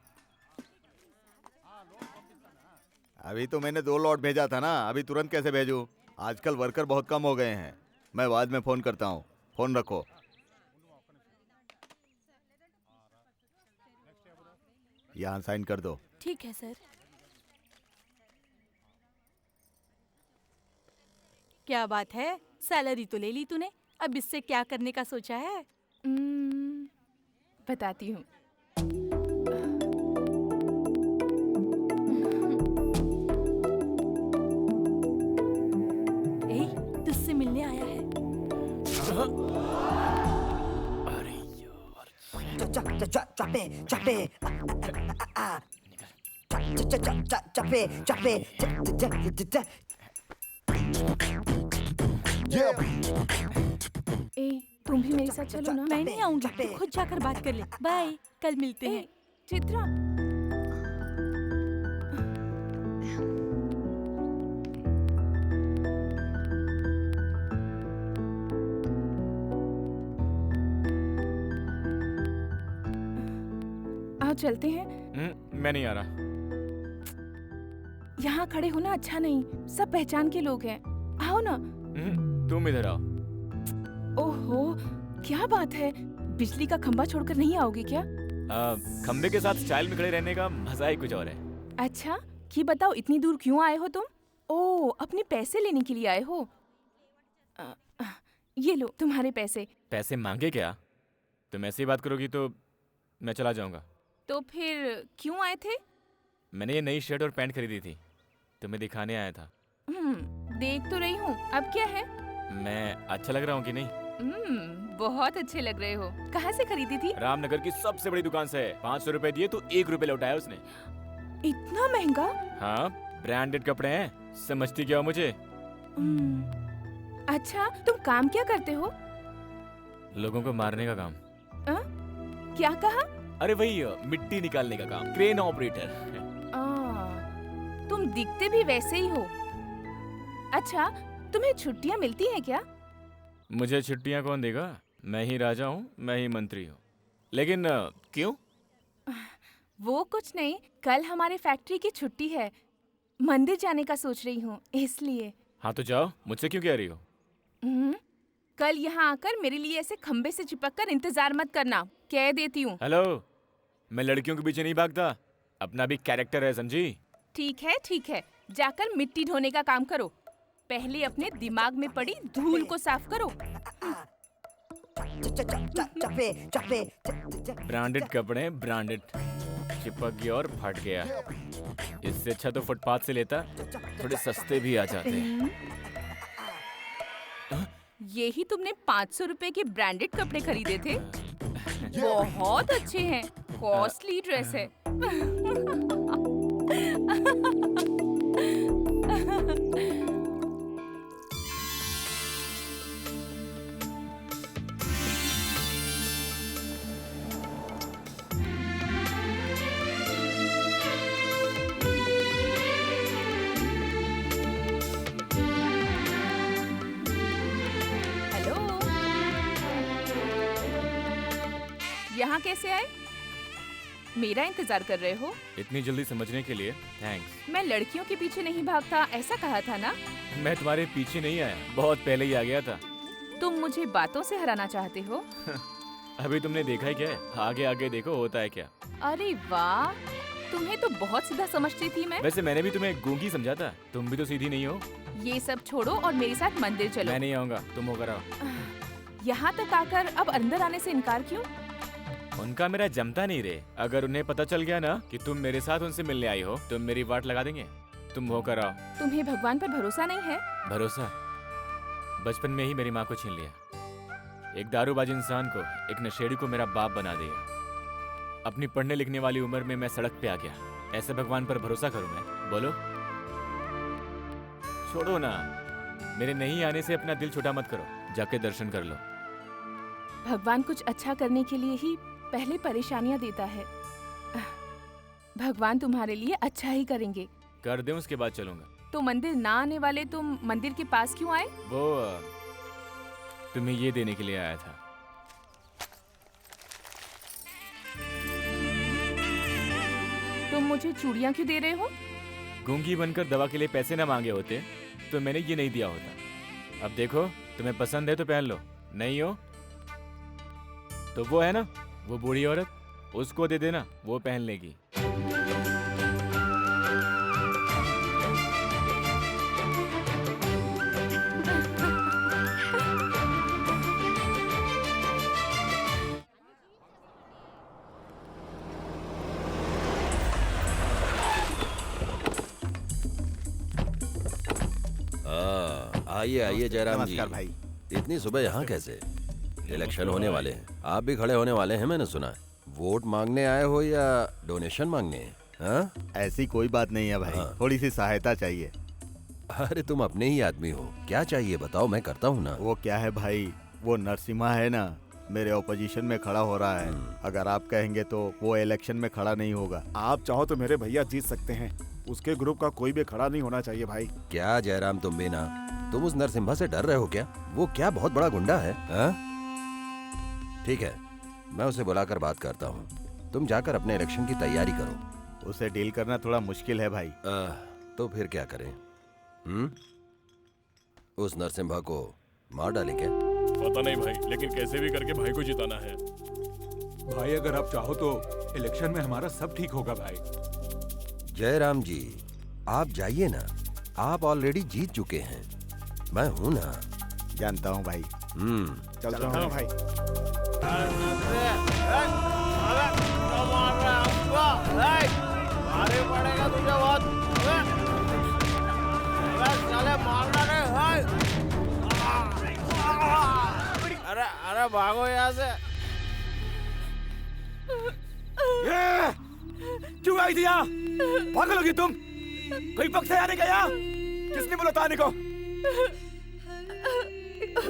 अभी तो मैंने 2 लॉट भेजा था ना, अभी तुरंत कैसे भेजूं? आजकल वर्कर बहुत कम हो गए हैं। मैं बाद में फोन करता हूँ, फोन रखो। यहाँ साइन कर दो। ठीक है सर। क्या बात है, सैलरी तो ले ली तूने, अब इससे क्या करने का सोचा है? बताती हूँ। तुझसे मिलने आया है। अरे यार, तुम भी मेरे साथ चलो ना। मैं नहीं आऊंगी, तू खुद जाकर बात कर ले। बाय, कल मिलते हैं। चित्रा, आओ चलते हैं। मैं नहीं आ रहा। यहाँ खड़े होना अच्छा नहीं, सब पहचान के लोग हैं। आओ ना। तुम इधर आओ। ओहो, क्या बात है, बिजली का खंभा छोड़कर नहीं आओगे क्या? खंबे के साथ स्टाइल में खड़े रहने का मजा ही कुछ और है। अच्छा, ये बताओ इतनी दूर क्यों आए हो तुम? ओह, अपने पैसे लेने के लिए आए हो? ये लो तुम्हारे पैसे। पैसे मांगे क्या? तुम ऐसे ही बात करोगी तो मैं चला जाऊंगा। तो फिर क्यों आए थे? मैंने ये नई शर्ट और पैंट खरीदी थी, तुम्हें दिखाने आया था। देख तो रही हूँ, अब क्या है? मैं अच्छा लग रहा हूँ कि नहीं? बहुत अच्छे लग रहे हो। कहाँ से खरीदी थी? रामनगर की सबसे बड़ी दुकान से। 500 रुपए दिए तो 1 रुपए लौटाया उसने। इतना महंगा? हाँ, ब्रांडेड कपड़े हैं, समझती क्या हो मुझे? अच्छा, तुम काम क्या करते हो? लोगों को मारने का काम। क्या कहा? अरे वही मिट्टी निकालने का काम, क्रेन ऑपरेटर। तुम दिखते भी वैसे ही हो। अच्छा, तुम्हें छुट्टियाँ मिलती हैं क्या? मुझे छुट्टियाँ कौन देगा? मैं ही राजा हूँ, मैं ही मंत्री हूँ। लेकिन क्यों? वो कुछ नहीं, कल हमारे फैक्ट्री की छुट्टी है, मंदिर जाने का सोच रही हूँ, इसलिए। हाँ तो जाओ, मुझसे क्यों कह रही हो? कल यहाँ आकर मेरे लिए ऐसे खंबे से चिपक कर इंतजार मत करना, कह देती हूँ। हेलो, मैं लड़कियों के पीछे नहीं भागता, अपना भी कैरेक्टर है, समझी? ठीक है, जाकर मिट्टी ढोने का काम करो। पहले अपने दिमाग में पड़ी धूल को साफ करो। ब्रांडेड कपड़े, ब्रांडेड। चिपक गया और फट गया। इससे अच्छा तो फुटपाथ से लेता, थोड़े सस्ते भी आ जाते। यही तुमने 500 रुपए के ब्रांडेड कपड़े खरीदे थे? बहुत अच्छे हैं, कॉस्टली ड्रेस है। यहाँ कैसे आए? मेरा इंतजार कर रहे हो? इतनी जल्दी समझने के लिए थैंक्स। मैं लड़कियों के पीछे नहीं भागता, ऐसा कहा था ना? मैं तुम्हारे पीछे नहीं आया, बहुत पहले ही आ गया था। तुम मुझे बातों से हराना चाहते हो? अभी तुमने देखा ही क्या है? आगे आगे देखो होता है क्या। अरे वाह, तुम्हें तो बहुत सीधा समझती थी मैं। वैसे मैंने भी तुम्हें गूंगी समझा था, तुम भी तो सीधी नहीं हो। ये सब छोड़ो और मेरे साथ मंदिर चलो। मैं नहीं आऊंगा, तुम होकर आओ। यहाँ तक आकर अब अंदर आने से इनकार क्यों? उनका मेरा जमता नहीं रे। अगर उन्हें पता चल गया ना कि तुम मेरे साथ उनसे मिलने आई हो, तुम मेरी वाट लगा देंगे। तुम होकर आओ। तुम्हें भगवान पर भरोसा नहीं है? भरोसा? बचपन में ही मेरी माँ को छीन लिया। एक दारूबाज इंसान को, एक नशेड़ी को मेरा बाप बना दिया। अपनी पढ़ने लिखने वाली उम्र में मैं सड़क पे आ गया। ऐसे भगवान पर भरोसा करूं मैं? बोलो। छोड़ो ना, मेरे नहीं आने से अपना दिल छोटा मत करो, जाके दर्शन कर लो। भगवान कुछ अच्छा करने के लिए ही पहले परेशानियां देता है। भगवान तुम्हारे लिए अच्छा ही करेंगे। कर दे, उसके बाद चलूंगा। तो मंदिर ना आने वाले तुम मंदिर के पास क्यों आए? वो तुम्हें ये देने के लिए आया था। तुम मुझे चूड़ियां क्यों दे रहे हो? गूंगी बनकर दवा के लिए पैसे ना मांगे होते तो मैंने ये नहीं दिया होता। अब देखो, तुम्हें पसंद है तो पहन लो, नहीं हो तो वो है ना, वो बूढ़ी औरत, उसको दे देना, वो पहन लेगी। आइए आइए जयराम जी। नमस्कार भाई। इतनी सुबह यहाँ कैसे? इलेक्शन होने वाले हैं, आप भी खड़े होने वाले हैं, मैंने सुना। वोट मांगने आए हो या डोनेशन मांगने? हाँ? ऐसी कोई बात नहीं है भाई, थोड़ी सी सहायता चाहिए। अरे तुम अपने ही आदमी हो, क्या चाहिए बताओ, मैं करता हूँ ना। वो क्या है भाई, वो नरसिम्हा है ना, मेरे ऑपोजिशन में खड़ा हो रहा है। अगर आप कहेंगे तो वो इलेक्शन में खड़ा नहीं होगा। आप चाहो तो मेरे भैया जीत सकते हैं, उसके ग्रुप का कोई भी खड़ा नहीं होना चाहिए भाई। क्या जयराम, तुम भी ना, तुम उस नरसिम्हा से डर रहे हो क्या? वो क्या बहुत बड़ा गुंडा है? ठीक है, मैं उसे बुलाकर बात करता हूँ। तुम जाकर अपने इलेक्शन की तैयारी करो। उसे डील करना थोड़ा मुश्किल है भाई। तो फिर क्या करें? उस नरसिम्हा को मार डाले क्या? पता नहीं भाई, लेकिन कैसे भी करके भाई को जिताना है। भाई अगर आप चाहो तो इलेक्शन में हमारा सब ठीक होगा भाई। जयराम जी, आप जाइए ना, आप ऑलरेडी जीत चुके हैं। मैं हूँ ना। जानता हूँ भाई। चलता हूँ भाई। पड़ेगा तुझे बहुत। अरे भागो यहाँ से। क्यों आई थी यहाँ? पागल होगी तुम? कोई पक्ष है आने का यहाँ? किसने बोला था आने को?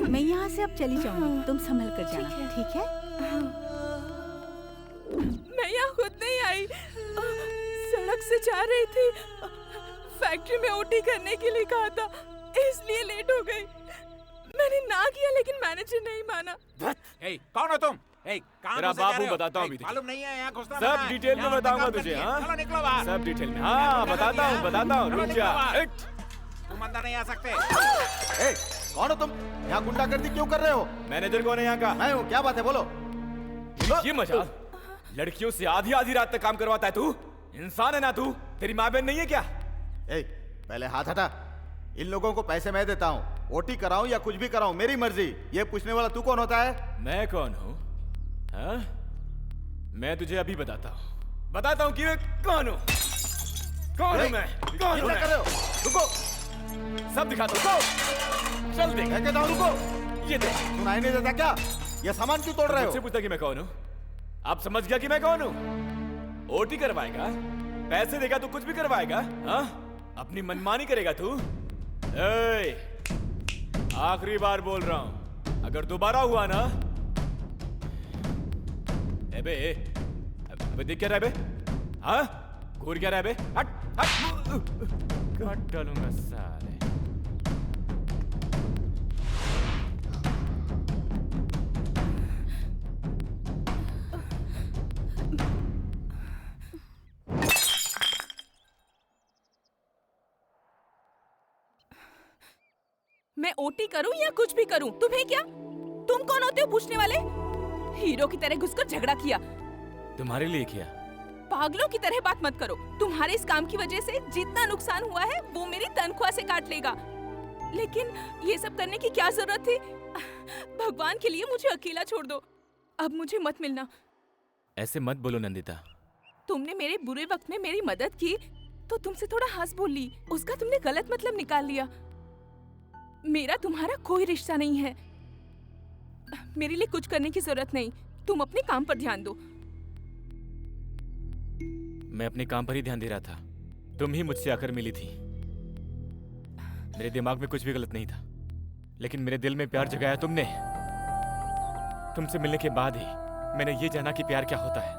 मैं यहाँ से अब चली जाऊंगी, तुम संभल कर जाना, ठीक है? मैं यहाँ खुद नहीं आई, सड़क से जा रही थी। फैक्ट्री में ओटी करने के लिए कहा था, इसलिए लेट हो गई। मैंने ना किया लेकिन मैनेजर नहीं माना। कौन हो तुम? तेरा बाबू बताता हूँ अभी। मालूम नहीं है यहाँ घुसना। सब डिटेल में बताऊंगा तुझे। चलो निकलो बाहर। सब डिटेल में। हाँ बताता हूँ। रुक जा। तुम अंदर नहीं आ सकते। कौन हो तुम? यहाँ गुंडागर्दी क्यों कर रहे हो? मैनेजर कौन है यहाँ का? मैं हूँ। क्या बात है, बोलो। ये मजाल, लड़कियों से आधी आधी रात तक काम करवाता है तू? इंसान है ना तू? तेरी माँ बहन नहीं है क्या? पहले हाथ हटा। इन लोगों को पैसे मैं देता हूँ, ओटी कराऊं या कुछ भी कराऊं मेरी मर्जी। ये पूछने वाला तू कौन होता है? मैं कौन हूँ? हाँ? मैं तुझे अभी बताता हूँ कि मैं कौन हूँ। कौन हूँ मैं? कौन हूँ? रुको, सब दिखाता हूँ। चल देख। रुको। ये देख। सुनाई नहीं देता क्या? ये सामान क्यों तोड़ रहे हो? मुझसे पूछता कि मैं कौन हूँ? अब समझ गया कि मैं कौन हूँ? ओटी करवाएगा, पैसे देगा तो कुछ भी करवाएगा। हाँ? अपनी मनमानी करेगा तू? आखिरी बार बोल रहा हूँ, अगर दोबारा हुआ ना, अबे देख क्या रहा है बे? हाँ? घूर क्या रहा है बे? हट। काट डालूंगा साले। मैं ओटी करूं या कुछ भी करूं, तुम्हें क्या? तुम कौन होते हो पूछने वाले? हीरो की तरह घुसकर झगड़ा किया। तुम्हारे लिए किया? पागलों की तरह बात मत करो। तुम्हारे इस काम की वजह से जितना नुकसान हुआ है वो मेरी तनख्वाह से काट लेगा। लेकिन ये सब करने की क्या जरूरत थी? भगवान के लिए मुझे अकेला छोड़ दो। अब मुझे मत मिलना। ऐसे मत बोलो नंदिता। तुमने मेरे बुरे वक्त में मेरी मदद की तो तुमसे थोड़ा हंस बोल ली, उसका तुमने गलत मतलब निकाल लिया। मेरा तुम्हारा कोई रिश्ता नहीं है। मेरे लिए कुछ करने की जरूरत नहीं, तुम अपने काम पर ध्यान दो। मैं अपने काम पर ही ध्यान दे रहा था। तुम ही मुझसे आकर मिली थी। मेरे दिमाग में कुछ भी गलत नहीं था, लेकिन मेरे दिल में प्यार जगाया तुमने। तुमसे मिलने के बाद ही मैंने ये जाना कि प्यार क्या होता है।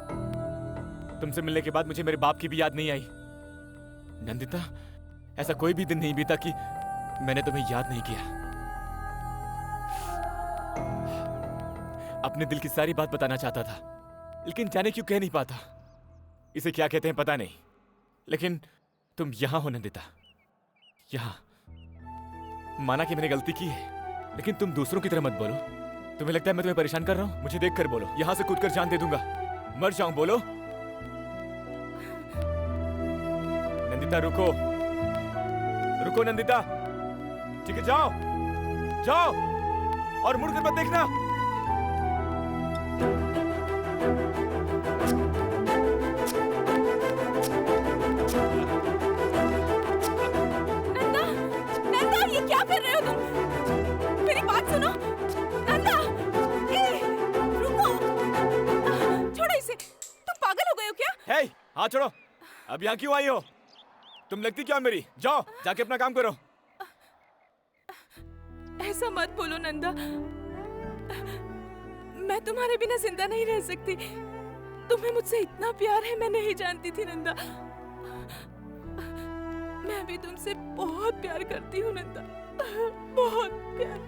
तुमसे मिलने के बाद मुझे मेरे बाप की भी याद नहीं आई। नंदिता, ऐसा कोई भी दिन नहीं बीता कि मैंने तुम्हें याद नहीं किया। अपने दिल की सारी बात बताना चाहता था, लेकिन जाने क्यों कह नहीं पाता। इसे क्या कहते हैं पता नहीं, लेकिन तुम यहां हो नंदिता, यहां। माना कि मैंने गलती की है, लेकिन तुम दूसरों की तरह मत बोलो। तुम्हें लगता है मैं तुम्हें परेशान कर रहा हूं? मुझे देख कर बोलो। यहां से कूदकर जान दे दूंगा, मर जाऊं। बोलो नंदिता, रुको रुको नंदिता। ठीक है, जाओ जाओ और मुड़कर मत देखना। नंदा, नंदा, ये क्या कर रहे हो तुम? मेरी बात सुनो। नंदा, रुको, छोड़ो इसे। तुम पागल हो गए हो क्या? हे, हाथ छोड़ो। अब यहाँ क्यों आई हो? तुम लगती क्या मेरी? जाओ जाके अपना काम करो। ऐसा मत बोलो नंदा, मैं तुम्हारे बिना जिंदा नहीं रह सकती। तुम्हें मुझसे इतना प्यार है, मैं नहीं जानती थी नंदा। मैं भी तुमसे बहुत प्यार करती हूँ नंदा, बहुत प्यार।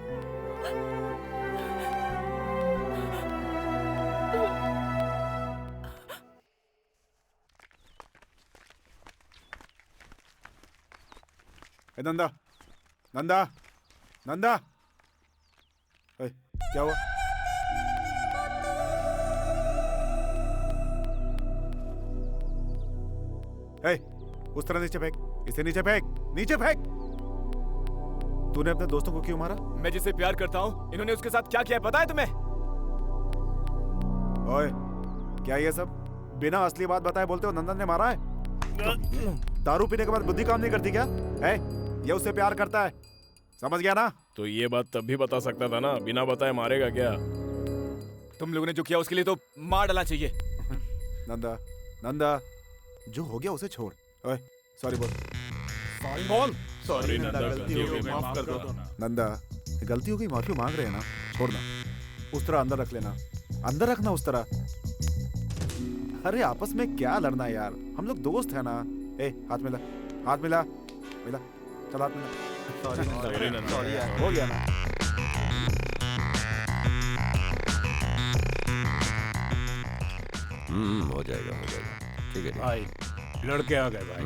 नंदा, नंदा, नंदा, क्या हुआ? उस तरह नीचे फेंक, इसे नीचे फेंक, नीचे फेंक। तूने अपने दोस्तों को क्यों मारा? मैं जिसे प्यार करता हूँ, इन्होंने उसके साथ क्या किया पता है तुम्हें? ओए, क्या ये सब बिना असली बात बताए बोलते हो नंदन ने मारा है? दारू पीने के बाद बुद्धि काम नहीं करती क्या? है? ये उससे प्यार करता है, समझ गया ना? तो ये बात तब भी बता सकता था ना, बिना बताए मारेगा क्या? तुम लोगों ने जो किया उसके लिए तो मार डालना चाहिए। नंदा, नंदा, जो हो गया उसे छोड़। ओए, सॉरी बोल। सॉरी बोल। सॉरी नंदा, गलती हो गई, माफ कर दो। नंदा, गलती हो गई, माफी मांग रहे हैं ना, छोड़ना। उस तरह अंदर रख लेना, अंदर रखना उस तरह। अरे आपस में क्या लड़ना है यार, हम लोग दोस्त है ना। ए, हाथ मिला, हाथ मिला, मिला, चल हाथ मिला। सॉरी नंदा, सॉरी यार, हो गया ना। हो जाएगा, हो जाएगा। ठीक है भाई, लड़के आ गए भाई।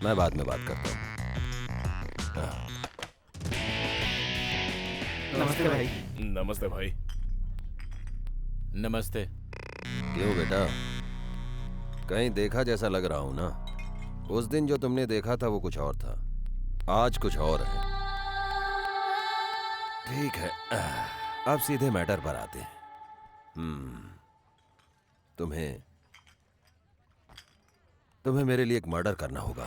मैं बाद में बात करता हूँ। नमस्ते भाई। नमस्ते भाई। नमस्ते। क्यों बेटा, कहीं देखा जैसा लग रहा हूं ना? उस दिन जो तुमने देखा था वो कुछ और था, आज कुछ और है। ठीक है, अब सीधे मैटर पर आते हैं। तुम्हें मेरे लिए एक मर्डर करना होगा।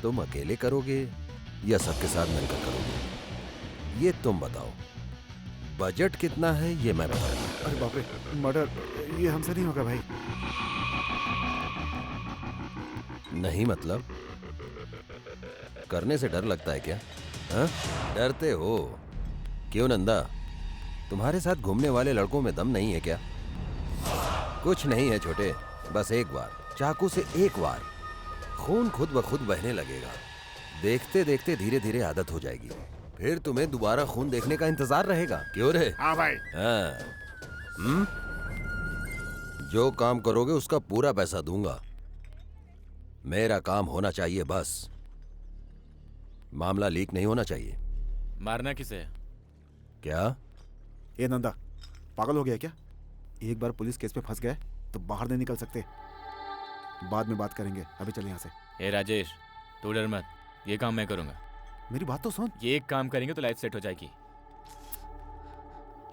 तुम अकेले करोगे या सबके साथ मिलकर करोगे, ये तुम बताओ। बजट कितना है ये मैं बताऊंगा। अरे बाप रे, मर्डर, ये हमसे नहीं होगा भाई। नहीं मतलब करने से डर लगता है क्या? हाँ? डरते हो? क्यों नंदा, तुम्हारे साथ घूमने वाले लड़कों में दम नहीं है क्या? कुछ नहीं है छोटे, बस एक बार चाकू से एक बार खून खुद ब खुद बहने लगेगा। देखते देखते धीरे धीरे आदत हो जाएगी, फिर तुम्हें दोबारा खून देखने का इंतजार रहेगा। क्यों रे? हाँ भाई। हाँ। जो काम करोगे उसका पूरा पैसा दूंगा। मेरा काम होना चाहिए बस, मामला लीक नहीं होना चाहिए। मारना किसे है? क्या? ये नंदा, पागल हो गया क्या? एक बार पुलिस केस में फंस गए तो बाहर नहीं निकल सकते। बाद में बात करेंगे, अभी चल यहाँ से। ए राजेश, तू डर मत, ये काम मैं करूंगा। मेरी बात तो सुन। ये एक काम करेंगे तो लाइफ सेट हो जाएगी।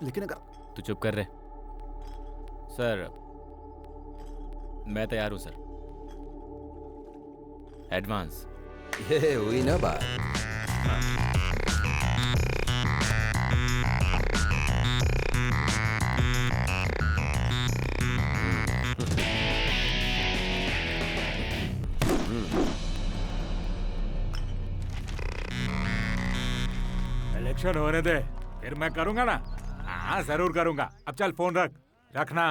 लेकिन अगर तू चुप कर रहे। सर, मैं तैयार हूं सर। एडवांस। ये हुई ना बात। इलेक्शन होने दे, फिर मैं करूंगा ना। हाँ जरूर करूंगा। अब चल फोन रखना।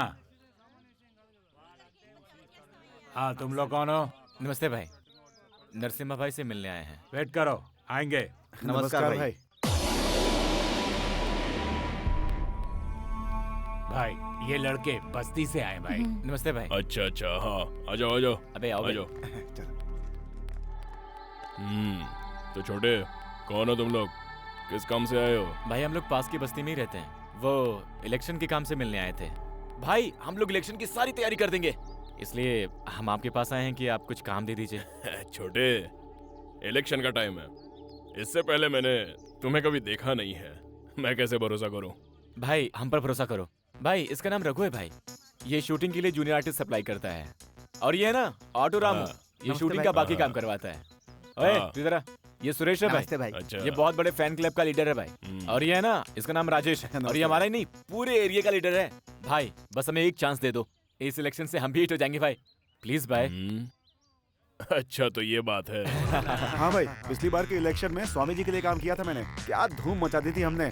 हाँ तुम लोग कौन हो? नमस्ते भाई, नरसिम्हा भाई से मिलने आए हैं। वेट करो, आएंगे। नमस्कार भाई। भाई ये लड़के बस्ती से आए भाई। नमस्ते भाई। अच्छा अच्छा, हाँ आ जाओ आ जाओ। अबे आओ आ जाओ। तो छोटे, कौन हो तुम लोग? किस काम से आए हो? भाई हम लोग पास की बस्ती में ही रहते हैं। वो इलेक्शन के काम से मिलने आए थे। भाई हम लोग इलेक्शन की सारी तैयारी कर देंगे, इसलिए हम आपके पास आए हैं कि आप कुछ काम दे दीजिए। छोटे, इलेक्शन का टाइम है, इससे पहले मैंने तुम्हें कभी देखा नहीं है, मैं कैसे भरोसा करूं? भाई हम पर भरोसा करो। भाई इसका नाम रघु है भाई, ये शूटिंग के लिए जूनियर आर्टिस्ट सप्लाई करता है। और ये है ना ऑटो रामू, ये शूटिंग का बाकी काम करवाता है। ओए तू इधर आ, ये सुरेश है भाई। अच्छा। ये बहुत बड़े फैन क्लब का लीडर है भाई। और ये है ना, इसका नाम राजेश है, और ये हमारा ही नहीं पूरे एरिया का लीडर है। भाई बस हमें एक चांस दे दो, इस इलेक्शन से हम भी हिट हो जाएंगे भाई, प्लीज भाई। अच्छा तो ये बात है। हाँ भाई, पिछली बार के इलेक्शन में स्वामी जी के लिए काम किया था मैंने, क्या धूम मचा दी थी हमने।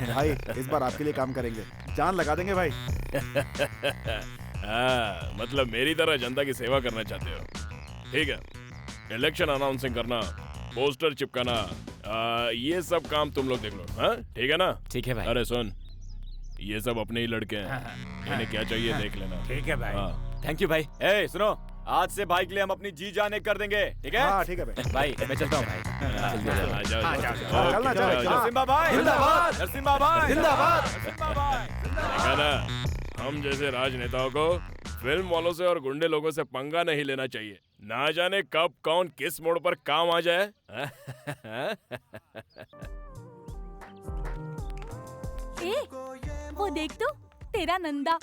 भाई इस बार आपके लिए काम करेंगे, जान लगा देंगे भाई। हाँ, मतलब मेरी तरह जनता की सेवा करना चाहते हो? ठीक है, इलेक्शन अनाउंसिंग करना, पोस्टर चिपकाना, ये सब काम तुम लोग देख लो। हाँ ठीक है ना? ठीक है भाई। अरे सुन, ये सब अपने ही लड़के हैं, इन्हें क्या चाहिए देख लेना। ठीक है भाई। थैंक यू भाई। ए सुनो, आज से भाई के लिए हम अपनी जी जान एक कर देंगे, ठीक है? हाँ ठीक है भाई। भाई मैं चलता हूँ भाई। जल्दी आ जाओ। चलना चलो। नरसिम्हा भाई जिंदाबाद, नरसिम्हा भाई जिंदाबाद। नरसिम्हा भाई। देखा ना, हम जैसे राजनेताओं को फिल्म वालों से और गुंडे लोगों से पंगा नहीं लेना चाहिए, ना जाने कब कौन किस मोड़ पर काम आ जाए। वो देख तो, तेरा नंदा।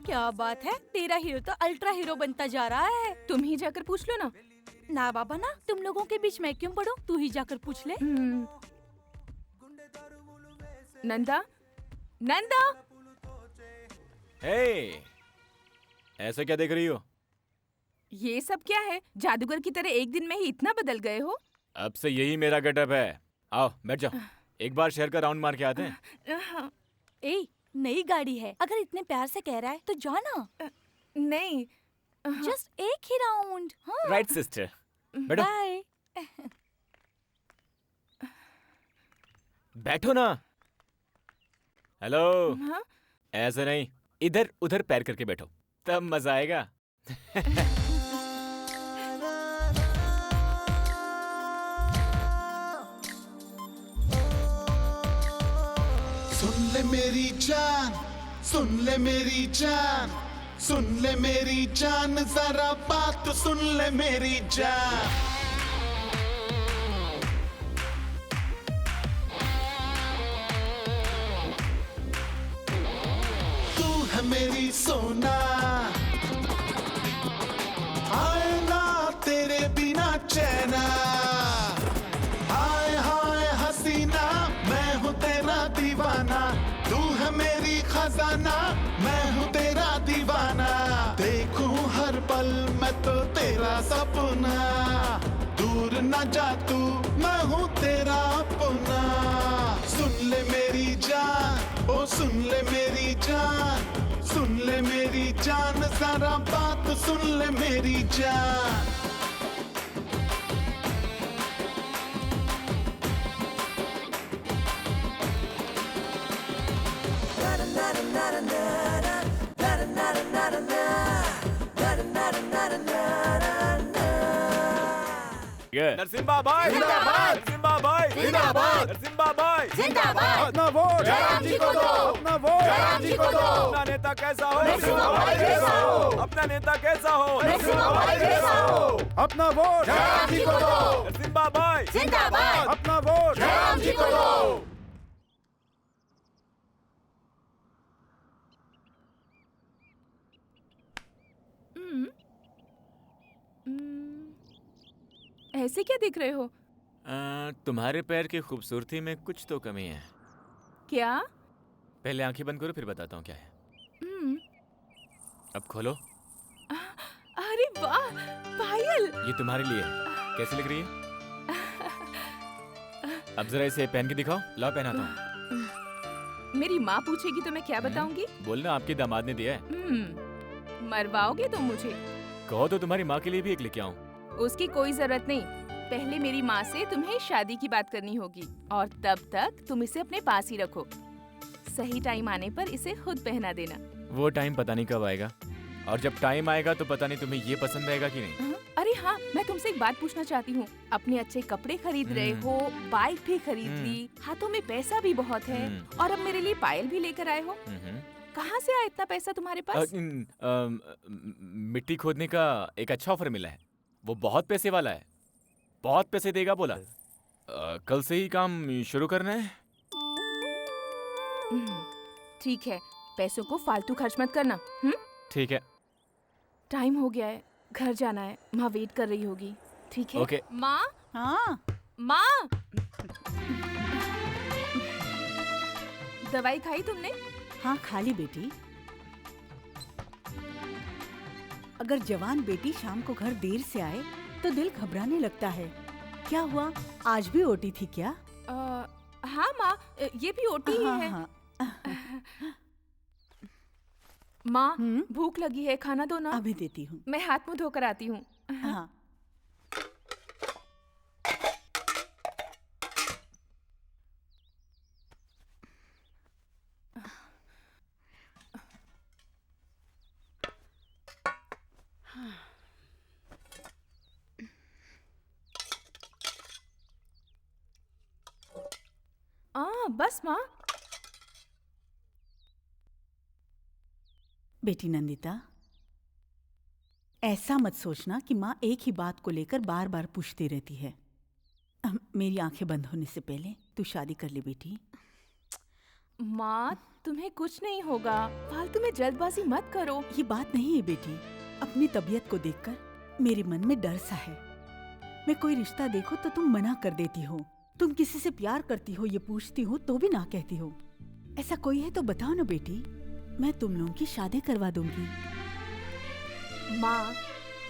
क्या बात है, तेरा हीरो तो अल्ट्रा हीरो बनता जा रहा है। तुम ही जाकर पूछ लो ना। ना बाबा ना, तुम लोगों के बीच मैं क्यों पढ़ूं? तू ही जाकर पूछ ले। नंदा, नंदा। हे, ऐसा क्या देख रही हो? ये सब क्या है? जादूगर की तरह एक दिन में ही इतना बदल गए हो? अब से यही मेरा गेटअप है। आओ बैठ जाओ, एक बार शहर का राउंड मार के आते हैं। ए, नई गाड़ी है, अगर इतने प्यार से कह रहा है तो जाना। नहीं, जस्ट एक ही राउंड। हाँ। राइट सिस्टर, बैठो। बाय। बैठो ना। हेलो। हाँ? ऐसे नहीं, इधर उधर पैर करके बैठो, तब मजा आएगा। सुन ले मेरी जान, सुन ले मेरी जान, सुन ले मेरी जान, जरा बात सुन ले मेरी जान। तू है मेरी सोना, आए ना तेरे बिना चैना। हाय हाय हसीना, मैं हूँ तेरा दीवाना। तू है मेरी खजाना, मैं हूँ तेरा दीवाना। देखूं हर पल मैं तो तेरा सपना। दूर न जा तू, मैं हूँ तेरा अपना। सुन ले मेरी जान, ओ सुन ले मेरी जान, सुन ले मेरी जान, जरा बात सुन ले मेरी जान। नरसिम्हा भाई जिंदाबाद, नरसिम्हा भाई जिंदाबाद, नरसिम्हा भाई जिंदाबाद। अपना वोट जयराम जी को दो, अपना वोट जयराम जी को दो। अपना नेता कैसा हो? नरसिम्हा भाई जैसा हो, अपना नेता कैसा हो? नरसिम्हा भाई जैसा हो। अपना वोट जयराम जी को दो, नरसिम्हा भाई जिंदाबाद। अपना वोट जयराम जी को दो। ऐसे क्या देख रहे हो? तुम्हारे पैर की खूबसूरती में कुछ तो कमी है। क्या? पहले आंखें बंद करो, फिर बताता हूँ क्या है। अब खोलो। अरे वाह, पायल! ये तुम्हारे लिए है। कैसी लग रही है? अब जरा इसे पहन के दिखाओ। लाओ पहनाता हूँ। मेरी माँ पूछेगी तो मैं क्या बताऊंगी? बोलना आपके दामाद ने दिया है। मरवाओगे तुम मुझे? कहो तो तुम्हारी माँ के लिए भी एक लेके आऊँ। उसकी कोई जरूरत नहीं। पहले मेरी माँ से तुम्हें शादी की बात करनी होगी और तब तक तुम इसे अपने पास ही रखो। सही टाइम आने पर इसे खुद पहना देना। वो टाइम पता नहीं कब आएगा, और जब टाइम आएगा तो पता नहीं तुम्हें ये पसंद आएगा कि नहीं। अरे हाँ, मैं तुमसे एक बात पूछना चाहती हूँ। अपने अच्छे कपड़े खरीद रहे हो, बाइक भी खरीद ली, हाथों में पैसा भी बहुत है और अब मेरे लिए पायल भी लेकर आए हो। कहाँ से आया इतना पैसा तुम्हारे पास? मिट्टी खोदने का एक अच्छा ऑफर मिला है। वो बहुत पैसे वाला है, बहुत पैसे देगा बोला। कल से ही काम शुरू करना है। ठीक है, पैसों को फालतू खर्च मत करना। ठीक है। टाइम हो गया है, घर जाना है। माँ वेट कर रही होगी। ठीक है? ओके। माँ, हाँ माँ, दवाई खाई तुमने? हाँ खा ली बेटी। अगर जवान बेटी शाम को घर देर से आए तो दिल घबराने लगता है। क्या हुआ, आज भी ओटी थी क्या? हाँ माँ, ये भी ओटी ही है। हाँ। माँ, भूख लगी है, खाना दो ना। अभी देती हूँ। मैं हाथ मुंह धोकर आती हूँ। हाँ। बस माँ। बेटी नंदिता, ऐसा मत सोचना कि माँ एक ही बात को लेकर बार बार पूछती रहती है। मेरी आंखें बंद होने से पहले तू शादी कर ले बेटी। माँ, तुम्हें कुछ नहीं होगा, फालतू में जल्दबाजी मत करो। ये बात नहीं है बेटी। अपनी तबीयत को देखकर मेरे मन में डर सा है। मैं कोई रिश्ता देखो तो तुम मना कर देती हो। तुम किसी से प्यार करती हो ये पूछती हो तो भी ना कहती हो। ऐसा कोई है तो बताओ ना बेटी, मैं तुम लोगों की शादी करवा दूंगी। माँ,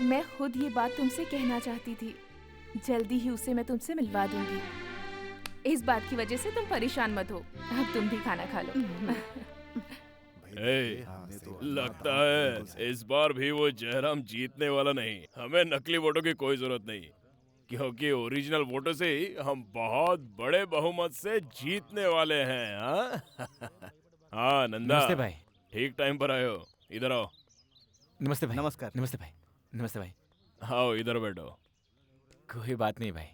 मैं खुद ये बात तुमसे कहना चाहती थी। जल्दी ही उसे मैं तुमसे मिलवा दूंगी। इस बात की वजह से तुम परेशान मत हो। अब तुम भी खाना खा लो। लगता है इस बार भी वो जयराम जीतने वाला नहीं। हमें नकली वोटों की कोई जरूरत नहीं, क्योंकि ओरिजिनल वोटों से ही हम बहुत बड़े बहुमत से जीतने वाले हैं। हाँ नंदा। नमस्ते भाई। ठीक टाइम पर आए हो। इधर आओ। नमस्ते भाई। नमस्कार। नमस्ते भाई। नमस्ते भाई। आओ इधर बैठो। कोई बात नहीं भाई।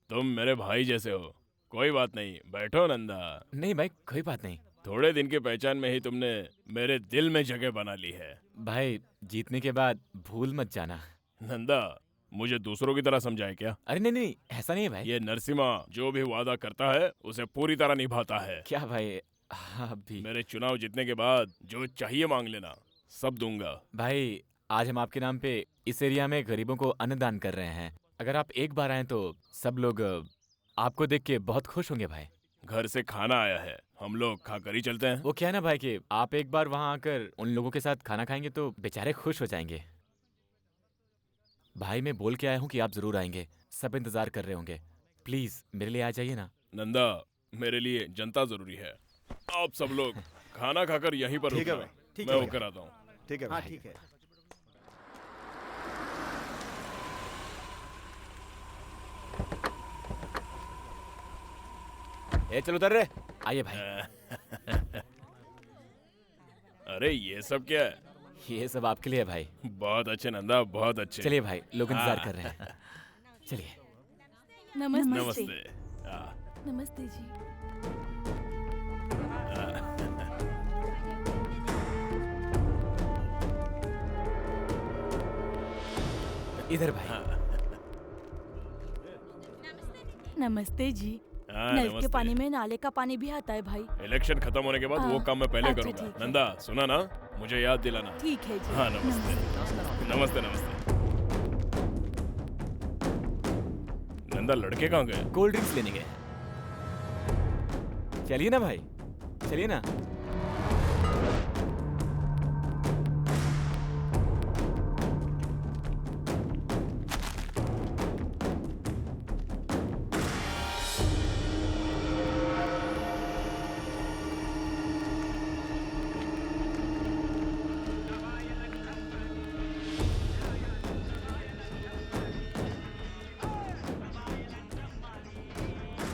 तुम मेरे भाई जैसे हो। कोई बात नहीं, बैठो नंदा। नहीं भाई, कोई बात नहीं। थोड़े दिन की पहचान में ही तुमने मेरे दिल में जगह बना ली है। भाई, जीतने के बाद भूल मत जाना। नंदा, मुझे दूसरों की तरह समझाए क्या? अरे नहीं नहीं, ऐसा नहीं है भाई। ये नरसिम्हा जो भी वादा करता है उसे पूरी तरह निभाता है। क्या भाई? हाँ भी। मेरे चुनाव जीतने के बाद जो चाहिए मांग लेना, सब दूंगा। भाई, आज हम आपके नाम पे इस एरिया में गरीबों को अन्नदान कर रहे हैं। अगर आप एक बार आए तो सब लोग आपको देख के बहुत खुश होंगे भाई। घर से खाना आया है, हम लोग खाकर ही चलते हैं। वो क्या है ना भाई कि आप एक बार वहाँ आकर उन लोगों के साथ खाना खाएंगे तो बेचारे खुश हो जाएंगे। भाई, मैं बोल के आया हूँ कि आप जरूर आएंगे। सब इंतजार कर रहे होंगे। प्लीज मेरे लिए आ जाइए ना। नंदा, मेरे लिए जनता जरूरी है। आप सब लोग खाना खाकर यहीं पर रुकना। मैं होकर आता हूँ। ठीक है। हाँ ठीक है। ए चलो उधर रे। आइए भाई। अरे ये सब क्या है? ये सब आपके लिए है भाई। बहुत अच्छे नंदा, बहुत अच्छे। चलिए भाई, लोग इंतजार कर रहे हैं। चलिए। नमस्ते। नमस्ते। नमस्ते जी। इधर भाई। नमस्ते जी। हाँ, नल के नमस्ते। पानी में नाले का पानी भी आता है भाई। इलेक्शन खत्म होने के बाद वो काम मैं पहले अच्छा, करूंगा। ठीक है। नंदा, सुना ना, मुझे याद दिलाना। ठीक है जी। हाँ नमस्ते। नमस्ते नमस्ते। नंदा, लड़के कहाँ गए? कोल्ड ड्रिंक्स लेने गए। चलिए ना भाई, चलिए ना।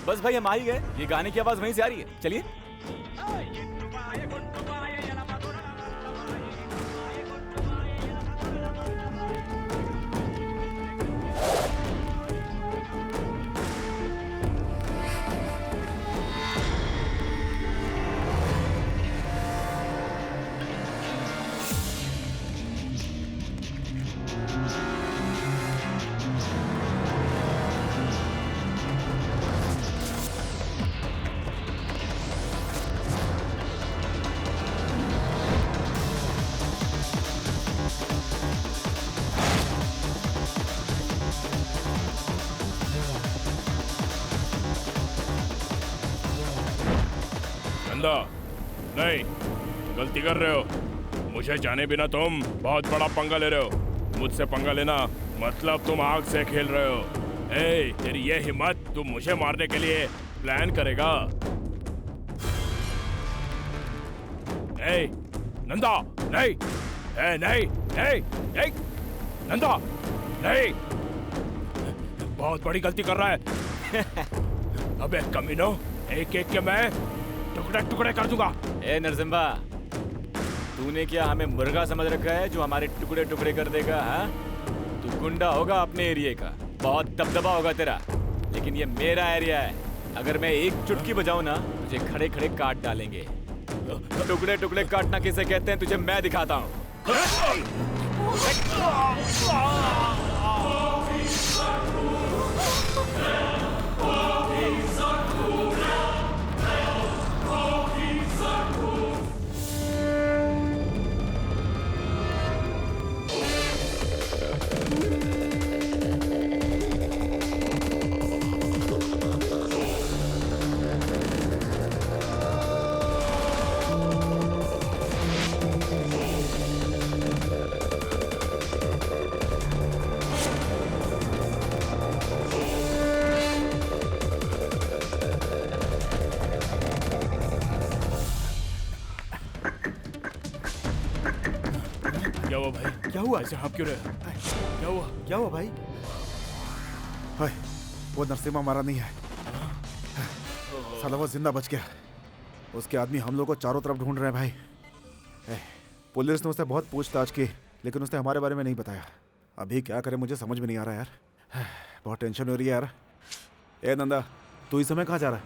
बस भाई हम आ ही गए। ये गाने की आवाज वहीं से आ रही है, चलिए। नंदा, नहीं, गलती कर रहे हो। मुझे जाने बिना तुम बहुत बड़ा पंगा ले रहे हो। मुझसे पंगा लेना मतलब तुम आग से खेल रहे हो। ए, तेरी ये हिम्मत, तुम मुझे मारने के लिए प्लान करेगा? ए, नंदा, नहीं, ए, नहीं, नहीं, नहीं, नंदा, नहीं, बहुत बड़ी गलती कर रहा है। अबे कमीनो, एक एक के मैं टुकड़े टुकड़े कर दूंगा। ए नरसिम्हा, तूने क्या हमें मुर्गा समझ रखा है जो हमारे टुकड़े टुकड़े कर देगा? हाँ, तू गुंडा होगा अपने एरिया का, बहुत दबदबा होगा तेरा, लेकिन ये मेरा एरिया है। अगर मैं एक चुटकी बजाऊं ना, तुझे खड़े खड़े काट डालेंगे। टुकड़े टुकड़े काटना किसे कहते हैं तुझे मैं दिखाता हूँ। क्या हुआ भाई? क्या हुआ? ऐसे हाँफ क्यों रहे? क्या हुआ? क्या हुआ भाई? हाय, वो नरसिम्हा मारा नहीं है। साला वो जिंदा बच गया। उसके आदमी हम लोग को चारों तरफ ढूंढ रहे हैं भाई। पुलिस ने उससे बहुत पूछताछ की, लेकिन उसने हमारे बारे में नहीं बताया। अभी क्या करें मुझे समझ में नहीं आ रहा यार। बहुत टेंशन हो रही है यार। ए नंदा, तू इस समय कहाँ जा रहा है?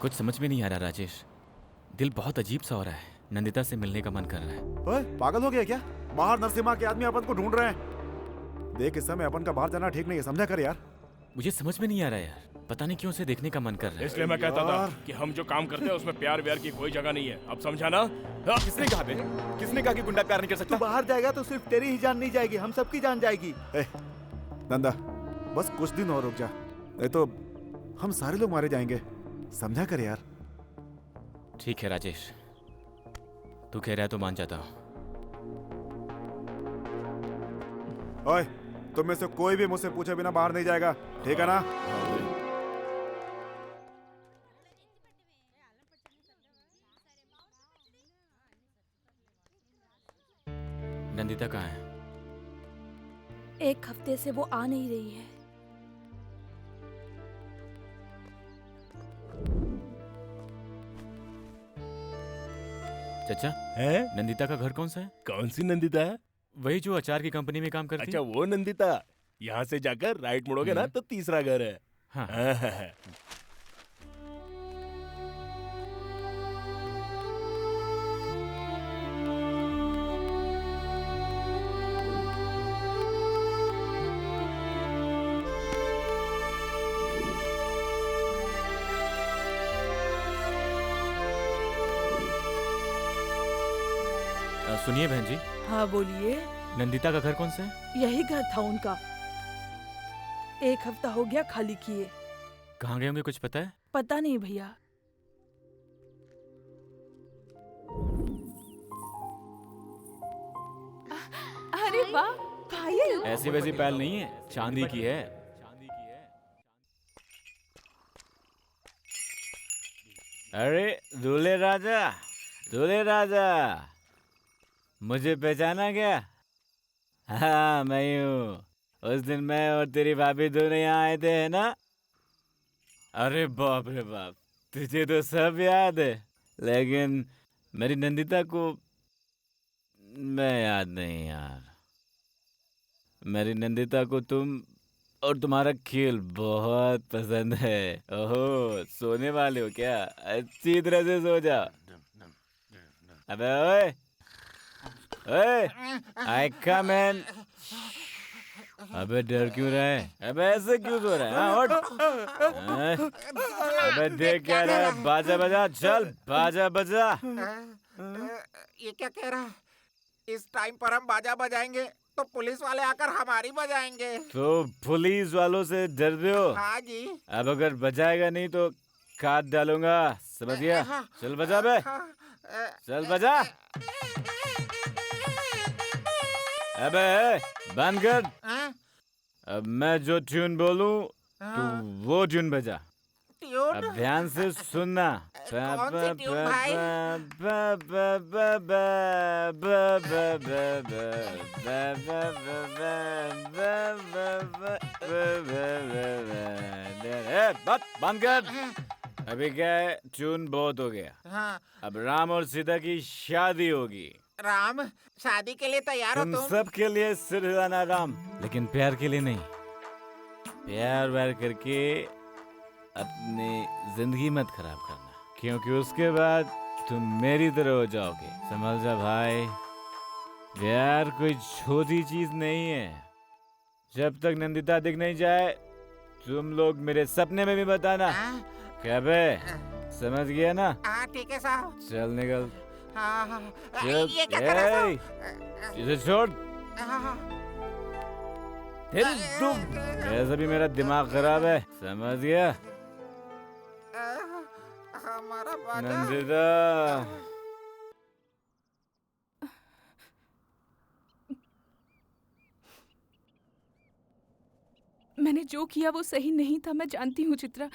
कुछ समझ में नहीं आ रहा राजेश, दिल बहुत अजीब सा हो रहा है। नंदिता से मिलने का मन कर रहा है। ओए, पागल हो गया क्या? बाहर नरसिम्हा के आदमी अपन को ढूंढ रहे हैं। देख, इस समय अपन का बाहर जाना ठीक नहीं है, समझा कर यार। मुझे समझ में नहीं आ रहा यार, पता नहीं क्यों उसे देखने का मन कर रहा है। इसलिए मैं कहता था कि हम जो काम करते हैं उसमें प्यार व्यार की कोई जगह नहीं है। अब समझा ना? किसने कहा बे? किसने कहा कि गुंडा प्यार नहीं कर सकता? तू बाहर जाएगा तो सिर्फ तेरी ही जान नहीं जाएगी, हम सबकी जान जाएगी। नंदा, बस कुछ दिन और रुक जा, नहीं तो हम सारे लोग मारे जाएंगे, समझा कर यार। ठीक है राजेश, तू कह रहा है तो मान जाता हूँ। ओए, तुम में से कोई भी मुझसे पूछे बिना बाहर नहीं जाएगा, ठीक है ना? नंदिता कहाँ है? एक हफ्ते से वो आ नहीं रही है। चाचा, है? नंदिता का घर कौन सा है? कौन सी नंदिता है? वही जो अचार की कंपनी में काम करती अच्छा, वो नंदिता। यहाँ से जाकर राइट मुड़ोगे ना तो तीसरा घर है। हाँ। सुनिए बहन जी। हाँ बोलिए। नंदिता का घर कौन सा है? यही घर था उनका, एक हफ्ता हो गया खाली किए। कहाँ गए होंगे, कुछ पता है? पता नहीं भैया। अरे वाह, पायल। ऐसी वैसी पायल नहीं है, चांदी की है। अरे दूल्हे राजा, दूल्हे राजा, मुझे पहचाना क्या? हाँ, मैं ही हूँ। उस दिन मैं और तेरी भाभी दोनों यहाँ आए थे, है ना? अरे बाप रे बाप, तुझे तो सब याद है, लेकिन मेरी नंदिता को मैं याद नहीं यार। मेरी नंदिता को तुम और तुम्हारा खेल बहुत पसंद है। ओहो, सोने वाले हो क्या? अच्छी तरह से सो जा। अबे ओए, ओए, आई कम इन। अबे डर क्यों रहा है? अबे ऐसे क्यों सो रहा है? हाँ, उठ। हाँ? अबे देख क्या रहा है? बाजा बजा, चल बाजा बजा। ये क्या कह रहा है? इस टाइम पर हम बाजा बजाएंगे तो पुलिस वाले आकर हमारी बजाएंगे। तो पुलिस वालों से डर रहे हो? हाँ जी। अब अगर बजाएगा नहीं तो काट डालूंगा, समझ गया? चल बजा बे, चल बजा। अबे बंद कर। अब मैं जो ट्यून बोलूं तो वो ट्यून बजा। अब ध्यान से सुनना। कौन सी ट्यून भाई? बंद कर। अभी क्या है, ट्यून बहुत हो गया। हाँ। अब राम और सीता की शादी होगी। राम, शादी के लिए तैयार हो तुम तुम? सब के लिए सिर हिलाना राम, लेकिन प्यार के लिए नहीं। प्यार व्यार करके अपनी जिंदगी मत खराब करना, क्योंकि उसके बाद तुम मेरी तरह हो जाओगे। समझ जा भाई, प्यार कोई छोटी चीज नहीं है। जब तक नंदिता दिख नहीं जाए तुम लोग मेरे सपने में भी बताना। क्या बे, समझ गया ना? हाँ ठीक है साहब। चल निकल। हाँ हाँ। चल, ये क्या कर रहा है ए, इसे छोड़। साहब? फिर तुम, ऐसा भी मेरा दिमाग खराब है, समझ गया? हमारा बाजा। नंदिता, मैंने जो किया वो सही नहीं था, मैं जानती हूँ चित्रा।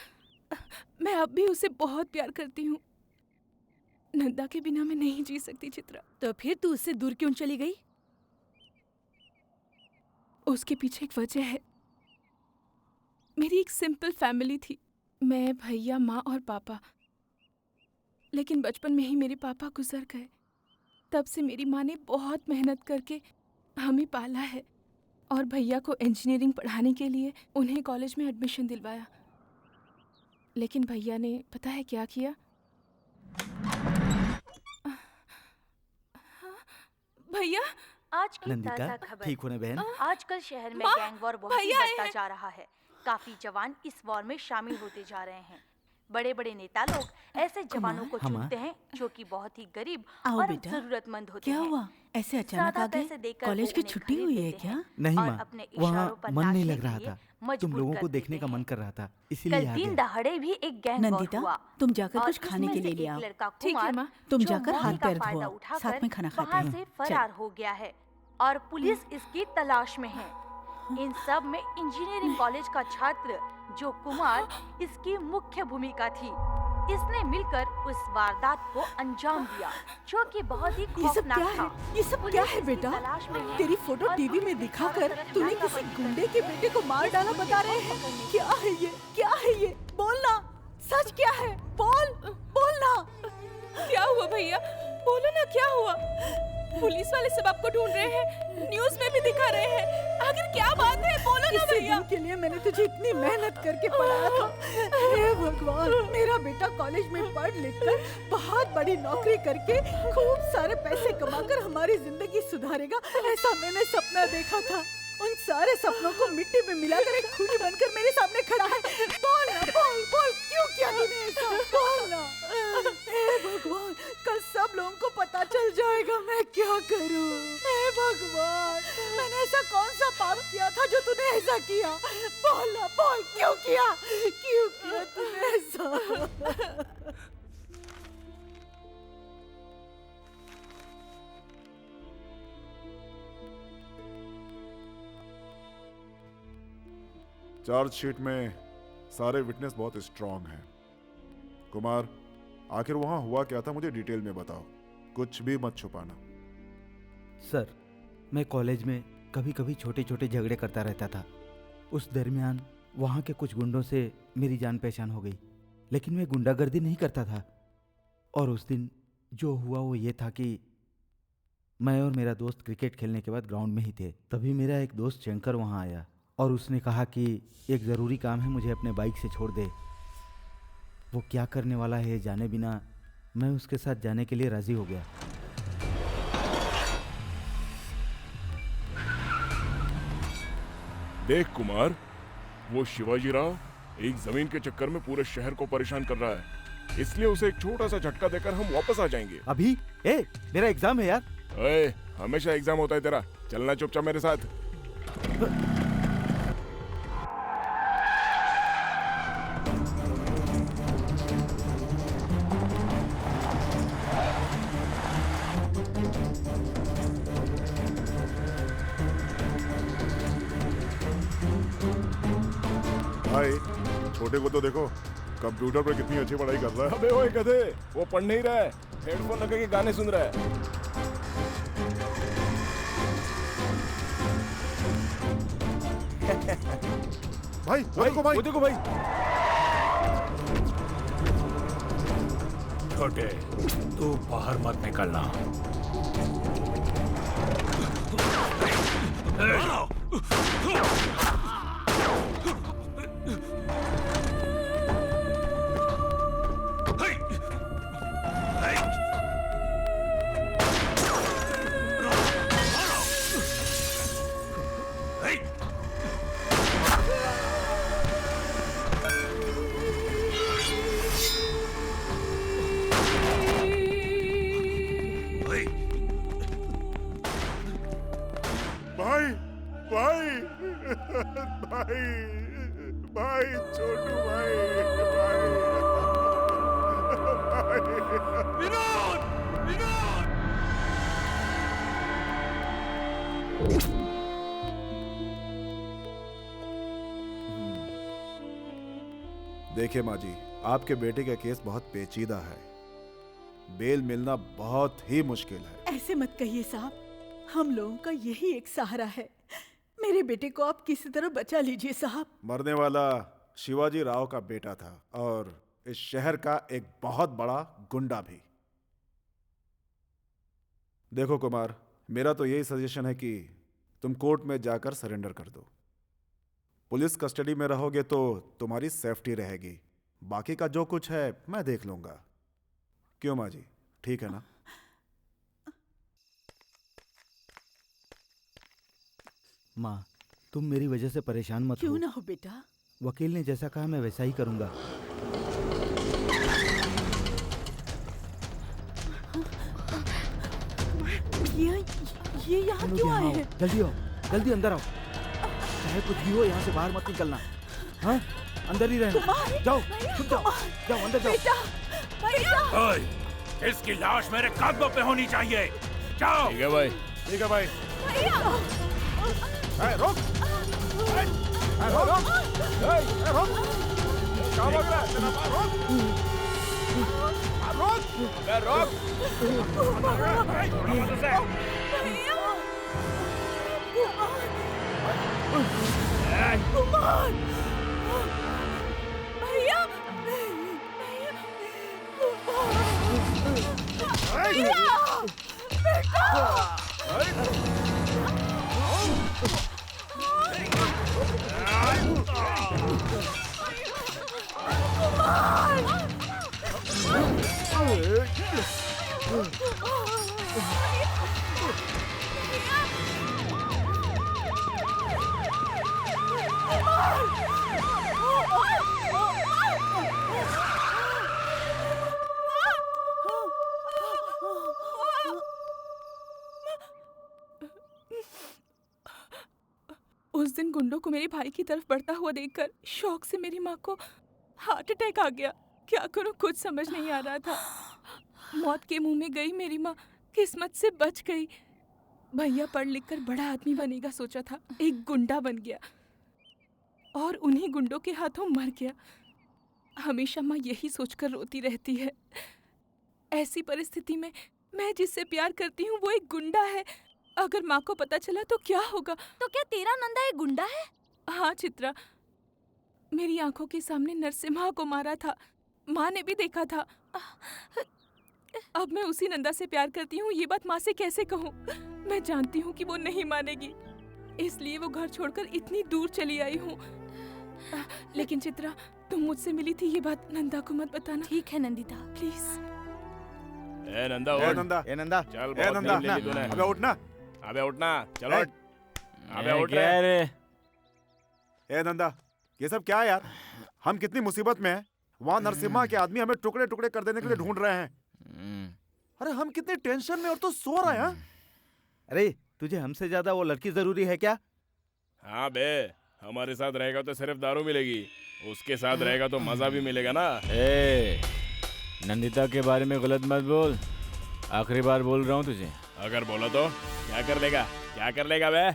मैं अब भी उसे बहुत प्यार करती हूँ। नंदा के बिना मैं नहीं जी सकती चित्रा। तो फिर तू उससे दूर क्यों चली गई? उसके पीछे एक वजह है। मेरी एक सिंपल फैमिली थी, मैं, भैया, माँ और पापा। लेकिन बचपन में ही मेरे पापा गुजर गए। तब से मेरी माँ ने बहुत मेहनत करके हमें पाला है और भैया को इंजीनियरिंग पढ़ाने के लिए उन्हें कॉलेज में एडमिशन दिलवाया। लेकिन भैया ने पता है क्या किया? भैया, आज की नंदिता, ताजा खबर। ठीक हो ना बहन? आजकल शहर में माँ, गैंग वॉर बहुत ही भैया आए बढ़ता हैं। जा रहा है। काफी जवान इस वॉर में शामिल होते जा रहे हैं। बड़े बड़े नेता लोग ऐसे जवानों को कुमार। चुनते हैं जो कि बहुत ही गरीब आओ और बेटा। जरूरतमंद होते क्या हैं। हुआ? ऐसे अचानक ज्यादा आ गए? पैसे देकर कॉलेज वो की उन्हें छुट्टी खरीद हुई है लेते क्या? हैं नहीं और माँ, अपने वहाँ इशारों पर मन नहीं नाचने लग के रहा लिए था। तुम मजबूर लोगों कर को देखने देते का मन हैं। कर रहा था, कल इसीलिए आ दिन गए। दहाड़े भी एक गैंग वॉर नंदिता, हुआ तुम जाकर और कुछ खाने इसमें के से लिए ले एक आओ। लड़का ठीक है, कुमार माँ। तुम जो जाकर मौके हाथ का पैर फायदा धोआओ, उठाकर साथ में खाना खाते वहाँ हैं। से चल। फरार हो गया है और पुलिस इसकी तलाश में है। इन सब में इंजीनियरिंग कॉलेज का छात्र जो कुमार इसकी मुख्य भूमिका थी। इसने मिलकर उस वारदात को अंजाम दिया जो कि बहुत ही ये सब खौफनाक क्या था। है? ये सब क्या है बेटा? तेरी फोटो टीवी में दिखाकर तूने किसी गुंडे के बेटे को मार डाला बता रहे हैं। क्या है ये? क्या है ये? बोलना, सच क्या है? बोल, बोलना। क्या हुआ भैया? बोलो ना, क्या हुआ? पुलिस वाले सब आपको ढूंढ रहे हैं, न्यूज़ में भी दिखा रहे हैं। आखिर क्या बात है? बोलो ना इसी भैया। दिन के लिए मैंने तुझे इतनी मेहनत करके पढ़ाया था। हे भगवान, मेरा बेटा कॉलेज में पढ़ लिख कर बहुत बड़ी नौकरी करके खूब सारे पैसे कमाकर हमारी जिंदगी सुधारेगा, ऐसा मैंने सपना देखा था। उन सारे सपनों को मिट्टी में मिलाकर एक खूनी बनकर मेरे सामने खड़ा है। बोल ना, बोल बोल, क्यों किया तूने ऐसा? बोल ना। हे भगवान, कल सब लोगों को पता चल जाएगा, मैं क्या करूं? हे भगवान, मैंने ऐसा कौन सा पाप किया था जो तूने ऐसा किया? बोल ना, बोल, क्यों किया? क्यों किया तूने ऐसा? चार्जशीट में सारे विटनेस बहुत स्ट्रांग हैं। कुमार, आखिर वहां हुआ क्या था, मुझे डिटेल में बताओ, कुछ भी मत छुपाना। सर, मैं कॉलेज में कभी कभी छोटे छोटे झगड़े करता रहता था। उस दरमियान वहाँ के कुछ गुंडों से मेरी जान पहचान हो गई, लेकिन मैं गुंडागर्दी नहीं करता था। और उस दिन जो हुआ वो ये था कि मैं और मेरा दोस्त क्रिकेट खेलने के बाद ग्राउंड में ही थे। तभी मेरा एक दोस्त शंकर वहाँ आया और उसने कहा कि एक ज़रूरी काम है, मुझे अपने बाइक से छोड़ दे। वो क्या करने वाला है जाने बिना मैं उसके साथ जाने के लिए राज़ी हो गया। देख कुमार, वो शिवाजी राव एक जमीन के चक्कर में पूरे शहर को परेशान कर रहा है, इसलिए उसे एक छोटा सा झटका देकर हम वापस आ जाएंगे। अभी? मेरा एग्जाम है यार। हमेशा एग्जाम होता है तेरा, चलना चुपचाप मेरे साथ। भाई छोटे को तो देखो, कंप्यूटर पर कितनी अच्छी पढ़ाई कर रहा है। अबे ओए गधे, वो पढ़ नहीं रहा है, हेडफोन लगा के गाने सुन रहा है। भाई वो देखो भाई। छोटे, तू बाहर मत निकलना। भाई छोटू भाई। विनोद! देखिए माँ जी, आपके बेटे का केस बहुत पेचीदा है, बेल मिलना बहुत ही मुश्किल है। ऐसे मत कहिए साहब, हम लोगों का यही एक सहारा है। मेरे बेटे को आप किसी तरह बचा लीजिए साहब। मरने वाला शिवाजी राव का बेटा था और इस शहर का एक बहुत बड़ा गुंडा भी। देखो कुमार, मेरा तो यही सजेशन है कि तुम कोर्ट में जाकर सरेंडर कर दो। पुलिस कस्टडी में रहोगे तो तुम्हारी सेफ्टी रहेगी, बाकी का जो कुछ है मैं देख लूंगा। क्यों माँ जी, ठीक है ना? माँ, तुम मेरी वजह से परेशान मत हो। क्यों ना हो बेटा? वकील ने जैसा कहा मैं वैसा ही करूंगा। ये यहाँ क्यों आए हैं? जल्दी आओ, जल्दी अंदर आओ। चाहे कुछ भी हो, यहाँ से बाहर मत निकलना। हाँ, अंदर ही रहना। जाओ, छुप जाओ, जाओ अंदर जाओ। ओए, इसकी लाश मेरे कदमों पे होनी चाहिए। जाओ। ठीक है भाई, ठीक है भाई। रोक! रोक! क्या भाग रहा है? तेरा बाप रोक! रोक! कुमार! भैया! उस दिन गुंडों को मेरे भाई की तरफ बढ़ता हुआ देखकर शौक से मेरी माँ को हार्ट अटैक आ गया। क्या करूं, कुछ समझ नहीं आ रहा था। मौत के मुंह में गई मेरी माँ, किस्मत से बच गई। भैया पढ़ लिख कर बड़ा आदमी बनेगा सोचा था, एक गुंडा बन गया और उन्हीं गुंडों के हाथों मर गया। हमेशा माँ यही सोचकर रोती रहती है। ऐसी परिस्थिति में मैं जिससे प्यार करती हूँ वो एक गुंडा है। अगर माँ को पता चला तो क्या होगा? तो क्या तेरा नंदा एक गुंडा है? हाँ चित्रा, मेरी आंखों के सामने नरसिम्हा को मारा था। माँ ने भी देखा था। अब मैं उसी नंदा से प्यार करती हूँ, ये बात माँ से कैसे कहूँ? मैं जानती हूँ कि वो नहीं मानेगी, इसलिए वो घर छोड़कर इतनी दूर चली आई हूँ। लेकिन चित्रा, तुम मुझसे मिली थी, ये बात नंदा को मत बताना। ठीक है नंदिता, प्लीज। ए नंदा ए उठ। नंदा, ए नंदा, चल ए बहुत नंदा, नींद ले ली तूने। अबे उठना। अबे उठना, चलो ए, उठ। अबे उठ रे। ए नंदा, ये सब क्या है यार? हम कितनी मुसीबत में हैं। वहाँ नरसिम्हा के आदमी हमें टुकड़े टुकड़े कर देने के लिए ढूंढ रहे हैं। अरे हम कितने टेंशन में और तो सो रहे हैं। अरे तुझे हमसे ज्यादा वो लड़की जरूरी है क्या? हाँ बे, हमारे साथ रहेगा तो सिर्फ दारू मिलेगी, उसके साथ रहेगा तो मजा भी मिलेगा ना। ए, नंदिता के बारे में गलत मत बोल, आखिरी बार बोल रहा हूँ तुझे। अगर बोला तो क्या कर लेगा? क्या कर लेगा बे?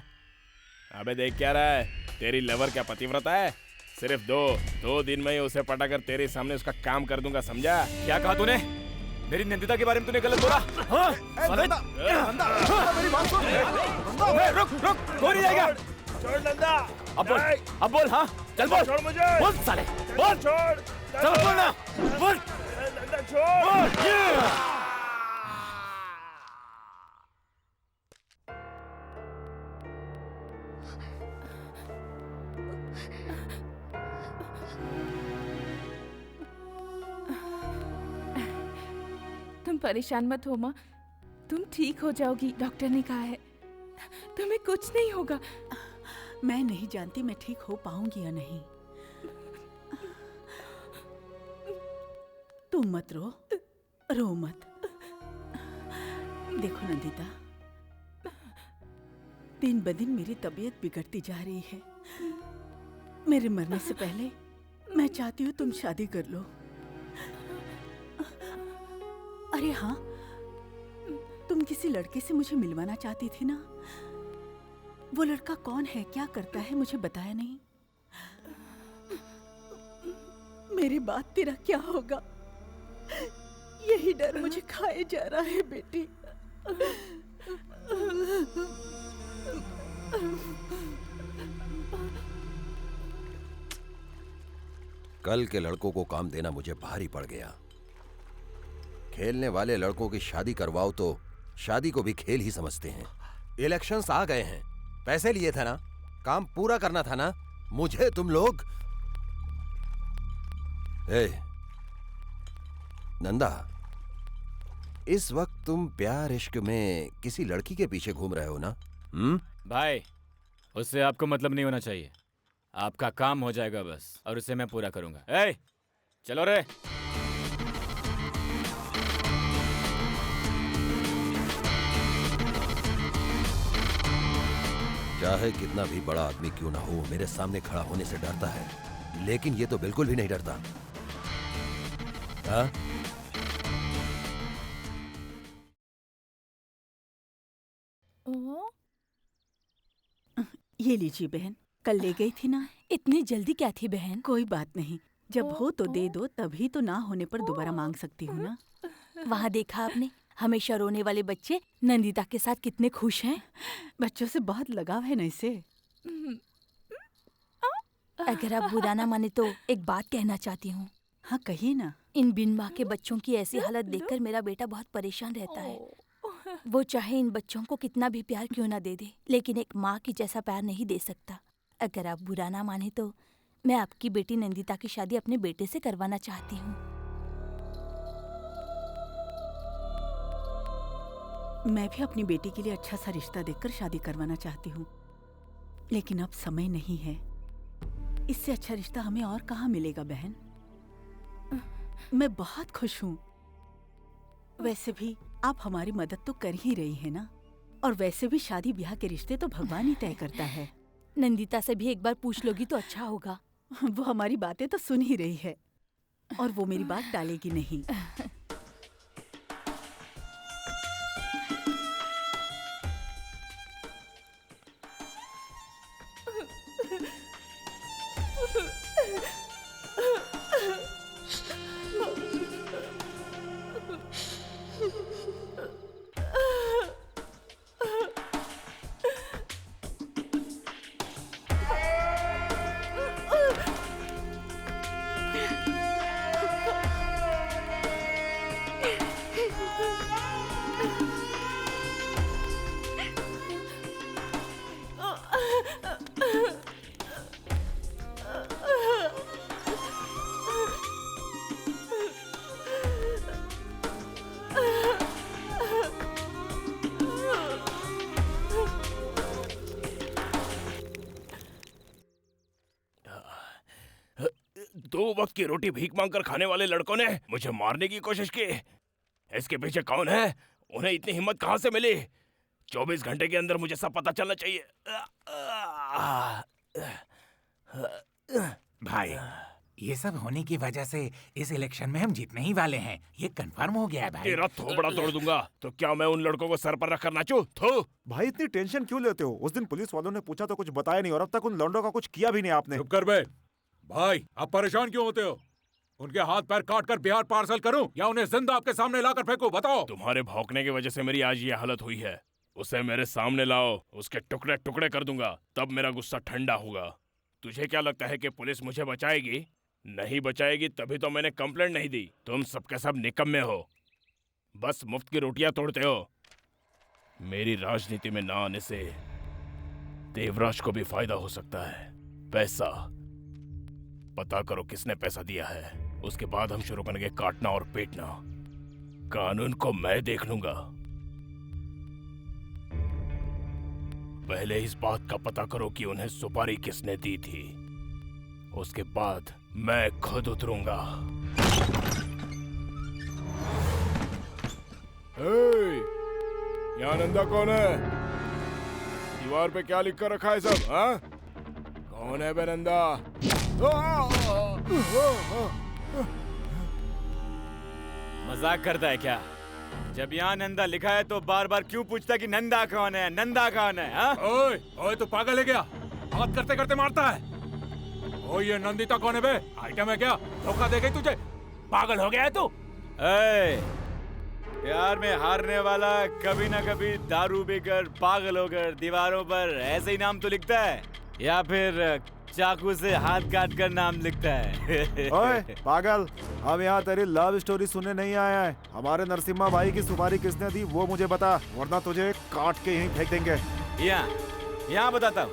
अबे देख क्या रहा है, तेरी लवर क्या पतिव्रता है? सिर्फ दो दिन में ही उसे पटाकर तेरे सामने उसका काम कर दूंगा, समझा? क्या कहा तूने? मेरी नंदिता के बारे में तूने गलत बोला? हाँ? मेरी बात सुन। रुक, कोई नहीं जाएगा। छोड़ नंदा। अब बोल, हाँ? चल बोल। छोड़ मुझे। बोल साले, बोल। छोड़। चल बोल ना, बोल। नंदा छोड़। तुम परेशान मत हो माँ, तुम ठीक हो जाओगी, डॉक्टर ने कहा है। तुम्हें कुछ नहीं होगा। मैं नहीं जानती मैं ठीक हो पाऊंगी या नहीं। तुम मत रो मत। देखो नंदिता, दिन ब दिन मेरी तबीयत बिगड़ती जा रही है। मेरे मरने से पहले मैं चाहती हूँ तुम शादी कर लो। अरे हाँ, तुम किसी लड़के से मुझे मिलवाना चाहती थी ना? वो लड़का कौन है, क्या करता है, मुझे बताया नहीं। मेरी बात तेरा क्या होगा, यही डर मुझे खाए जा रहा है बेटी। कल के लड़कों को काम देना मुझे भारी पड़ गया। खेलने वाले लड़कों की शादी करवाओ तो शादी को भी खेल ही समझते हैं। इलेक्शंस आ गए हैं, पैसे लिए थे ना, काम पूरा करना था ना। मुझे तुम लोग नंदा, इस वक्त तुम प्यार इश्क में किसी लड़की के पीछे घूम रहे हो ना? भाई, उससे आपको मतलब नहीं होना चाहिए। आपका काम हो जाएगा बस, और उसे मैं पूरा करूंगा। ए, चलो रे। चाहे कितना भी बड़ा आदमी क्यों ना हो, मेरे सामने खड़ा होने से डरता है, लेकिन ये तो बिल्कुल भी नहीं डरता। हाँ? ये लीजिए बहन, कल ले गई थी ना। इतनी जल्दी क्या थी बहन? कोई बात नहीं, जब हो तो दे दो, तभी तो ना होने पर दोबारा मांग सकती हूँ ना। वहाँ देखा आपने, हमेशा रोने वाले बच्चे नंदिता के साथ कितने खुश हैं। बच्चों से बहुत लगाव है ना इसे। अगर आप बुरा ना माने तो एक बात कहना चाहती हूँ। हाँ कहिए ना। इन बिन माँ के बच्चों की ऐसी हालत देखकर मेरा बेटा बहुत परेशान रहता है। वो चाहे इन बच्चों को कितना भी प्यार क्यों ना दे दे, लेकिन एक माँ की जैसा प्यार नहीं दे सकता। अगर आप बुरा ना माने तो मैं आपकी बेटी नंदिता की शादी अपने बेटे से करवाना चाहती हूँ। मैं भी अपनी बेटी के लिए अच्छा सा रिश्ता देखकर शादी करवाना चाहती हूँ, लेकिन अब समय नहीं है। इससे अच्छा रिश्ता हमें और कहाँ मिलेगा बहन। मैं बहुत खुश हूँ। वैसे भी आप हमारी मदद तो कर ही रही है ना, और वैसे भी शादी ब्याह के रिश्ते तो भगवान ही तय करता है। नंदिता से भी एक बार पूछ लोगी तो अच्छा होगा। वो हमारी बातें तो सुन ही रही है, और वो मेरी बात टालेगी नहीं। दो वक्त की रोटी भीख मांगकर खाने वाले लड़कों ने मुझे मारने की कोशिश की। इसके पीछे कौन है? उन्हें इतनी हिम्मत कहाँ से मिली? 24 घंटे के अंदर मुझे सब पता चलना चाहिए। भाई, ये सब होने की वजह से इस इलेक्शन में हम जीतने ही वाले हैं। ये कंफर्म हो गया है भाई। तेरा थोबड़ा तोड़ दूंगा। तो क्या मैं उन लड़कों को सर पर रख कर नाचूं? थू। भाई इतनी टेंशन क्यों लेते हो? उस दिन पुलिस वालों ने पूछा तो कुछ बताया नहीं और अब तक उन लौंडों का कुछ किया भी नहीं आपने। चुप कर बे। भाई आप परेशान क्यों होते हो? उनके हाथ पैर काट कर बिहार पार्सल करूं या उन्हें जिंदा आपके सामने लाकर फेंकूं? बताओ। तुम्हारे भौंकने की वजह से मेरी आज ये हालत हुई है। उसे मेरे सामने लाओ, उसके टुकड़े टुकड़े कर दूंगा, तब मेरा गुस्सा ठंडा होगा। तुझे क्या लगता है कि पुलिस मुझे बचाएगी? नहीं बचाएगी, तभी तो मैंने कंप्लेंट नहीं दी। तुम सबके सब निकम्मे हो, बस मुफ्त की रोटियां तोड़ते हो। मेरी राजनीति में ना आने से देवराज को भी फायदा हो सकता है। पैसा पता करो किसने पैसा दिया है, उसके बाद हम शुरू करेंगे काटना और पीटना। कानून को मैं देख लूंगा। पहले इस बात का पता करो कि उन्हें सुपारी किसने दी थी, उसके बाद मैं खुद उतरूंगा। यहाँ नंदा कौन है? दीवार पे क्या लिख कर रखा है सब? हाँ? कौन है बे नंदा? मजाक करता है क्या? जब यहाँ नंदा लिखा है तो बार बार क्यों पूछता कि नंदा कौन है, नंदा कौन है? हाँ? ओए, ओए तू पागल है क्या? बात करते करते मारता है। ओ ये नंदिता कौन है बे? आइटम है क्या? धोखा दे गई तुझे? पागल हो गया है तू? प्यार में हारने वाला कभी ना कभी दारू पीकर पागल होकर दीवारों पर ऐसे ही नाम तो लिखता है, या फिर चाकू से हाथ काट कर नाम लिखता है। ओए पागल, हम यहाँ तेरी लव स्टोरी सुनने नहीं आए हैं। हमारे नरसिम्हा भाई की सुपारी किसने दी वो मुझे बता, वरना तुझे काट के यहीं फेंक देंगे। यहाँ बताता हूँ।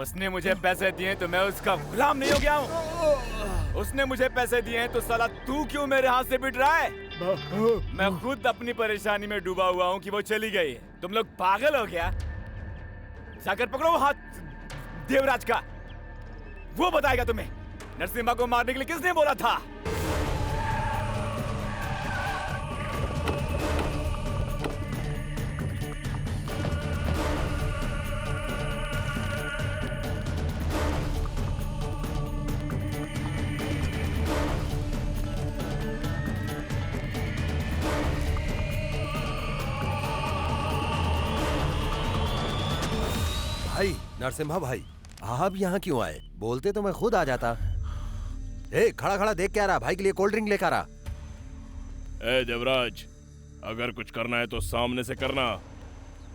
उसने मुझे पैसे दिए तो मैं उसका गुलाम नहीं हो गया हूँ। उसने मुझे पैसे दिए हैं तो साला तू क्यों मेरे हाथ से पिट रहा है? मैं खुद अपनी परेशानी में डूबा हुआ हूँ कि वो चली गई। तुम लोग पागल हो क्या? जाकर पकड़ो हाथ देवराज का, वो बताएगा तुम्हें नरसिम्हा को मारने के लिए किसने बोला था। भाई नरसिम्हा भाई, आप यहाँ क्यों आए? बोलते तो मैं खुद आ जाता। खड़ा खड़ा देख क्या रहा? भाई के लिए कोल्ड ड्रिंक लेकर आ। देवराज, अगर कुछ करना है तो सामने से करना।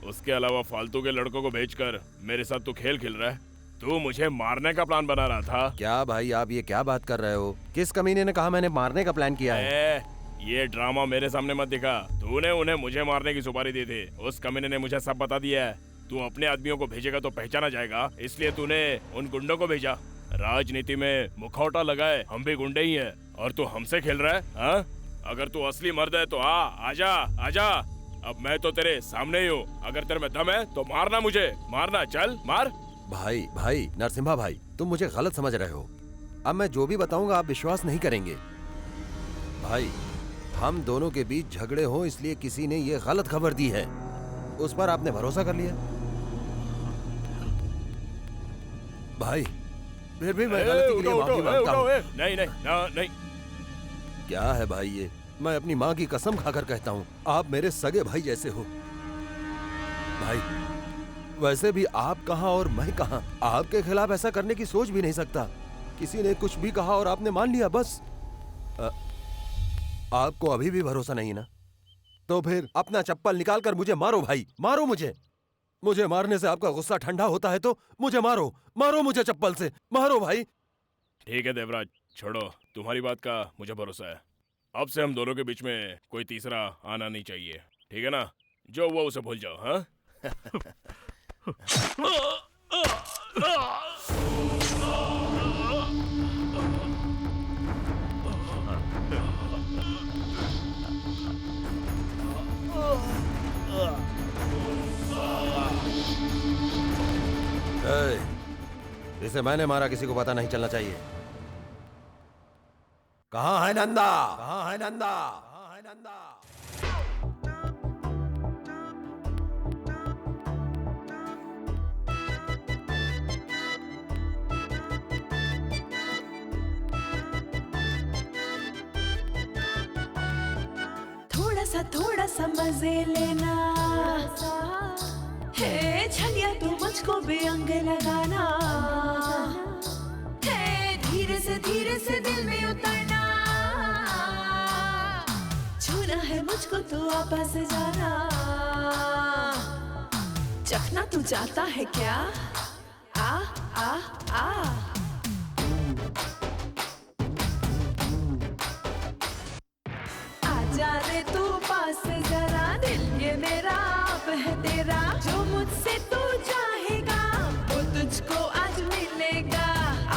उसके अलावा फालतू के लड़कों को भेजकर मेरे साथ तू खेल खेल रहा है। तू मुझे मारने का प्लान बना रहा था। क्या भाई आप ये क्या बात कर रहे हो? किस कमीने ने कहा मैंने मारने का प्लान किया है? ये ड्रामा मेरे सामने मत दिखा। तूने उन्हें मुझे मारने की सुपारी दी थी। उस कमीने ने मुझे सब बता दिया है। तू अपने आदमियों को भेजेगा तो पहचाना जाएगा, इसलिए तूने उन गुंडों को भेजा। राजनीति में मुखौटा लगाए हम भी गुंडे ही हैं और तू हमसे खेल रहा है हाँ? अगर तू असली मर्द है तो आजा आजा। अब मैं तो तेरे सामने ही हूँ। अगर तेरे में दम है तो मारना, मुझे मारना। चल मार। भाई नरसिम्हा भाई, तुम मुझे गलत समझ रहे हो। अब मैं जो भी बताऊंगा आप विश्वास नहीं करेंगे। भाई हम दोनों के बीच झगड़े हो इसलिए किसी ने ये गलत खबर दी है, उस पर आपने भरोसा कर लिया। भाई फिर भी मैं गलती के लिए माफी मांगता हूँ। नहीं। क्या है भाई ये? मैं अपनी माँ की कसम खाकर कहता हूँ आप मेरे सगे भाई जैसे हो। भाई वैसे भी आप कहाँ और मैं कहाँ, आपके खिलाफ ऐसा करने की सोच भी नहीं सकता। किसी ने कुछ भी कहा और आपने मान लिया बस। आपको अभी भी भरोसा नहीं ना? तो फिर अपना चप्पल निकाल कर मुझे मारो भाई, मारो मुझे। मुझे मारने से आपका गुस्सा ठंडा होता है तो मुझे मारो, मारो मुझे चप्पल से, मारो भाई। ठीक है देवराज, छोड़ो, तुम्हारी बात का मुझे भरोसा है। अब से हम दोनों के बीच में कोई तीसरा आना नहीं चाहिए, ठीक है ना? जो हुआ उसे भूल जाओ। हाँ इसे मैंने मारा, किसी को पता नहीं चलना चाहिए। कहाँ है नंदा? कहाँ है नंदा? कहाँ है नंदा? थोड़ा सा मजे लेना है, छलिया तू मुझको बेअंग लगाना है, धीरे से दिल में उतरना, छूना है मुझको तो वापस जाना, चखना तू चाहता है क्या? आ आ आ आजा रे तू पास जरा, दिल ये मेरा अब है तेरा, जो मुझसे तू चाहेगा वो तुझको आज मिलेगा।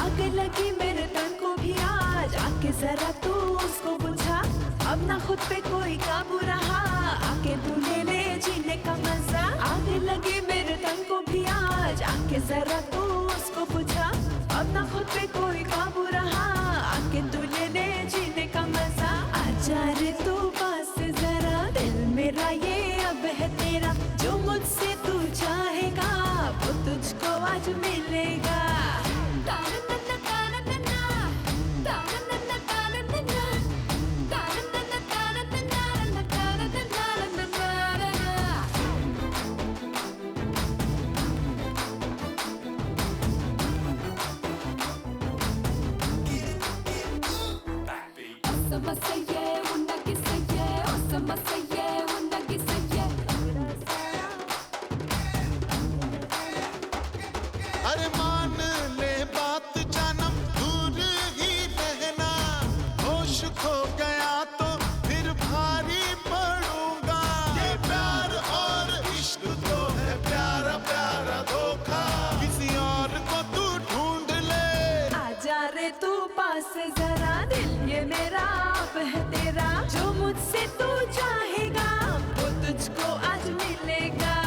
आग लगी मेरे तन को भी आज, आके जरा तू उसको बुझा, अब ना खुद पे कोई काबू रहा, आके तू ले ले जीने का मजा। आग लगी मेरे तन को भी आज, आके जरा तू उसको बुझा, अब ना खुद पे कोई काबू रहा, आके तू ले ले जीने का मजा। आजा रे तू पास जरा, दिल मेरा ये अब है तेरा, जो मुझसे तू चाहेगा वो तुझको आज मिलेगा। अरे मान ले बात जानम, दूर ही रहना, होश खो गया तो फिर भारी पड़ूंगा। ये प्यार और इश्क तो है प्यारा प्यारा धोखा, किसी और को तू ढूंढ ले। आजा रे तू पास जरा, दिल ये मेरा अब है तेरा, जो मुझसे तू चाहेगा वो तुझको आज मिलेगा।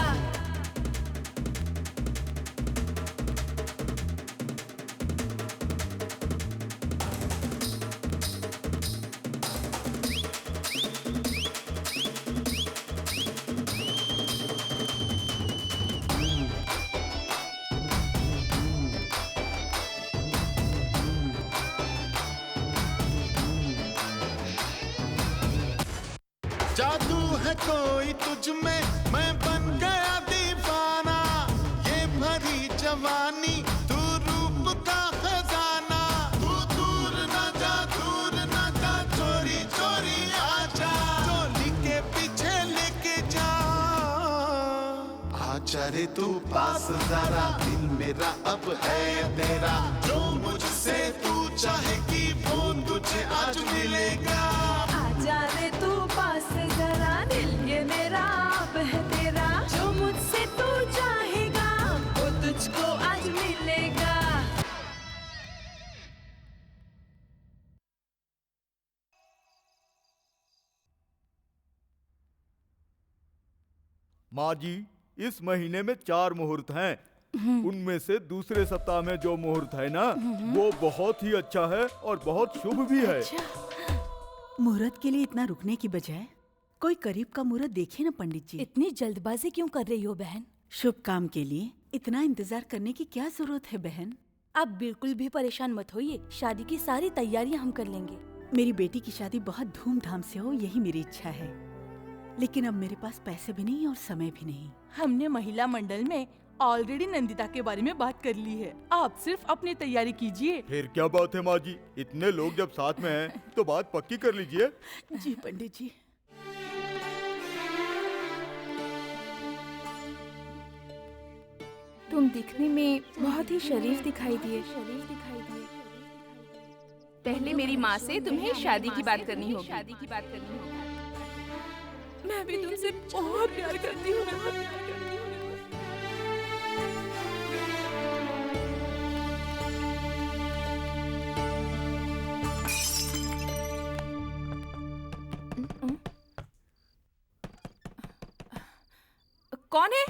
जादू है कोई तुझ में, मैं बन गया दीवाना, ये भरी जवानी तू रूप का खजाना। तू दूर न जा चोरी चोरी आजा, चोली के पीछे लेके जा। आज आजा रे तू पास जरा, दिल मेरा अब है तेरा, जो मुझसे तू चाहेगी वो तुझे आज मिलेगा। आजा रे तू पास जरा, दिल ये मेरा अब है तेरा, जो मुझसे तू चाहेगा वो तुझको आज मिलेगा। माँ जी, इस महीने में 4 मुहूर्त हैं। उनमें से दूसरे सप्ताह में जो मुहूर्त है ना, वो बहुत ही अच्छा है और बहुत शुभ भी है। मुहूर्त के लिए इतना रुकने की बजाय कोई करीब का मुहूर्त देखिए ना पंडित जी। इतनी जल्दबाजी क्यों कर रही हो बहन? शुभ काम के लिए इतना इंतजार करने की क्या जरूरत है बहन? आप बिल्कुल भी परेशान मत होइए, शादी की सारी तैयारियां हम कर लेंगे। मेरी बेटी की शादी बहुत धूमधाम से हो, यही मेरी इच्छा है। लेकिन अब मेरे पास पैसे भी नहीं और समय भी नहीं। हमने महिला मंडल में ऑलरेडी नंदिता के बारे में बात कर ली है, आप सिर्फ अपनी तैयारी कीजिए। फिर क्या बात है माँ जी, इतने लोग जब साथ में हैं तो बात पक्की कर लीजिए। जी पंडित जी। तुम दिखने में बहुत ही शरीफ दिखाई दिए। पहले मेरी माँ से तुम्हें शादी की बात करनी होगी। मैं भी तुमसे बहुत प्यार करती हूँ। कौन है?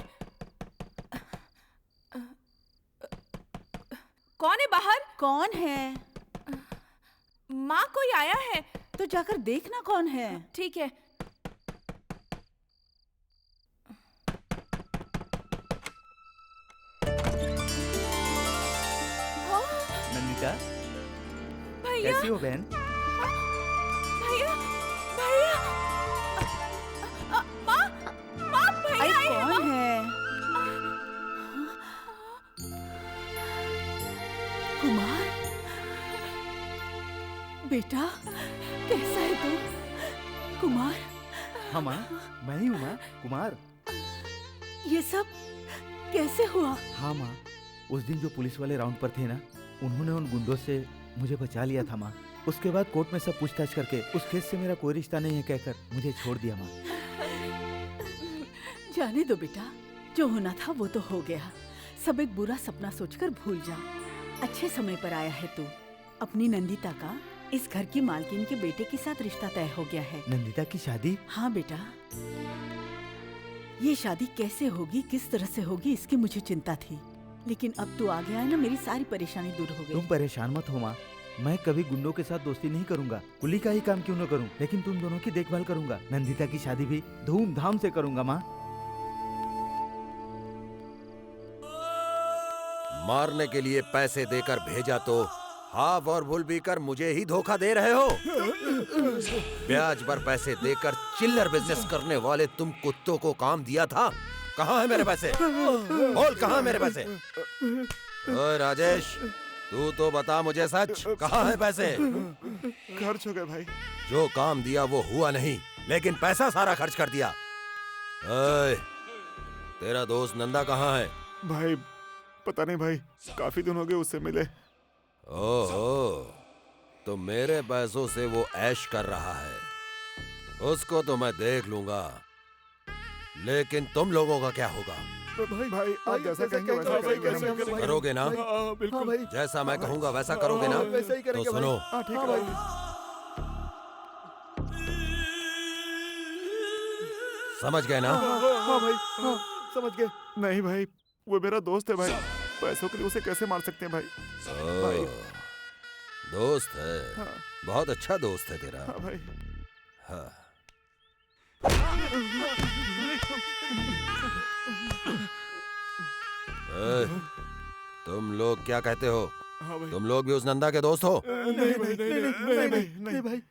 कौन है बाहर? कौन है? माँ, कोई आया है। तो जाकर देखना कौन है। ठीक है। नंदिता, भैया। कैसी हो बहन? भैया, भैया, माँ, माँ, भैया अरे आए हैं, कौन माँ। है? कुमार, बेटा कैसा है तू? कुमार। हाँ माँ, मैं ही हूँ माँ, कुमार। ये सब कैसे हुआ? हाँ माँ, उस दिन जो पुलिस वाले राउंड पर थे ना, उन्होंने उन गुंडों से मुझे बचा लिया था माँ। उसके बाद कोर्ट में सब पूछताछ करके उस केस से मेरा कोई रिश्ता नहीं है कहकर मुझे छोड़ दिया माँ। जाने दो बेटा, जो होना था वो तो हो गया। सब एक बुरा सपना सोचकर भूल जा। अच्छे समय पर आया है तू। अपनी नंदिता का इस घर की मालकिन के बेटे के साथ रिश्ता तय हो गया है। नंदिता की शादी? हाँ बेटा, ये शादी कैसे होगी, किस तरह से होगी, इसकी मुझे चिंता थी। लेकिन अब तू आ गया है ना, मेरी सारी परेशानी दूर हो गई। तुम परेशान मत हो माँ, मैं कभी गुंडों के साथ दोस्ती नहीं करूंगा। कुली का ही काम क्यों न करूं, लेकिन तुम दोनों की देखभाल करूंगा। नंदिता की शादी भी धूमधाम से करूंगा माँ। मारने के लिए पैसे देकर भेजा तो हाफ और भूल भी कर मुझे ही धोखा दे रहे हो। ब्याज पर पैसे देकर चिल्लर बिजनेस करने वाले तुम कुत्तों को काम दिया था। कहाँ है मेरे पैसे? बोल, कहाँ है मेरे पैसे? ओए राजेश, तू तो बता मुझे सच, कहाँ है पैसे? खर्च हो गए भाई। जो काम दिया वो हुआ नहीं, लेकिन पैसा सारा खर्च कर दिया। ओए, तेरा दोस्त नंदा कहाँ है? भाई पता नहीं भाई, काफी दिन हो गए उससे मिले। ओहो, तो मेरे पैसों से वो ऐश कर रहा है। उसको तो मैं देख लूंगा, लेकिन तुम लोगों का क्या होगा? भाई आप जैसा कहेंगे वैसा करेंगे। करोगे ना? बिल्कुल। जैसा मैं कहूंगा वैसा करोगे ना? वैसा ही तो करेंगे सुनो, भाई। ठीक है भाई। समझ गए ना? हाँ भाई, हाँ समझ गए। नहीं भाई, वो मेरा दोस्त है भाई, पैसों के लिए उसे कैसे मार सकते हैं भाई? भाई दोस्त है? हाँ। बहुत अच्छा दोस्त है तेरा। हाँ भाई। हाँ। तुम लोग क्या कहते हो? हाँ भाई। तुम लोग भी उस नंदा के दोस्त हो? नहीं भाई, नहीं भाई, नहीं भाई।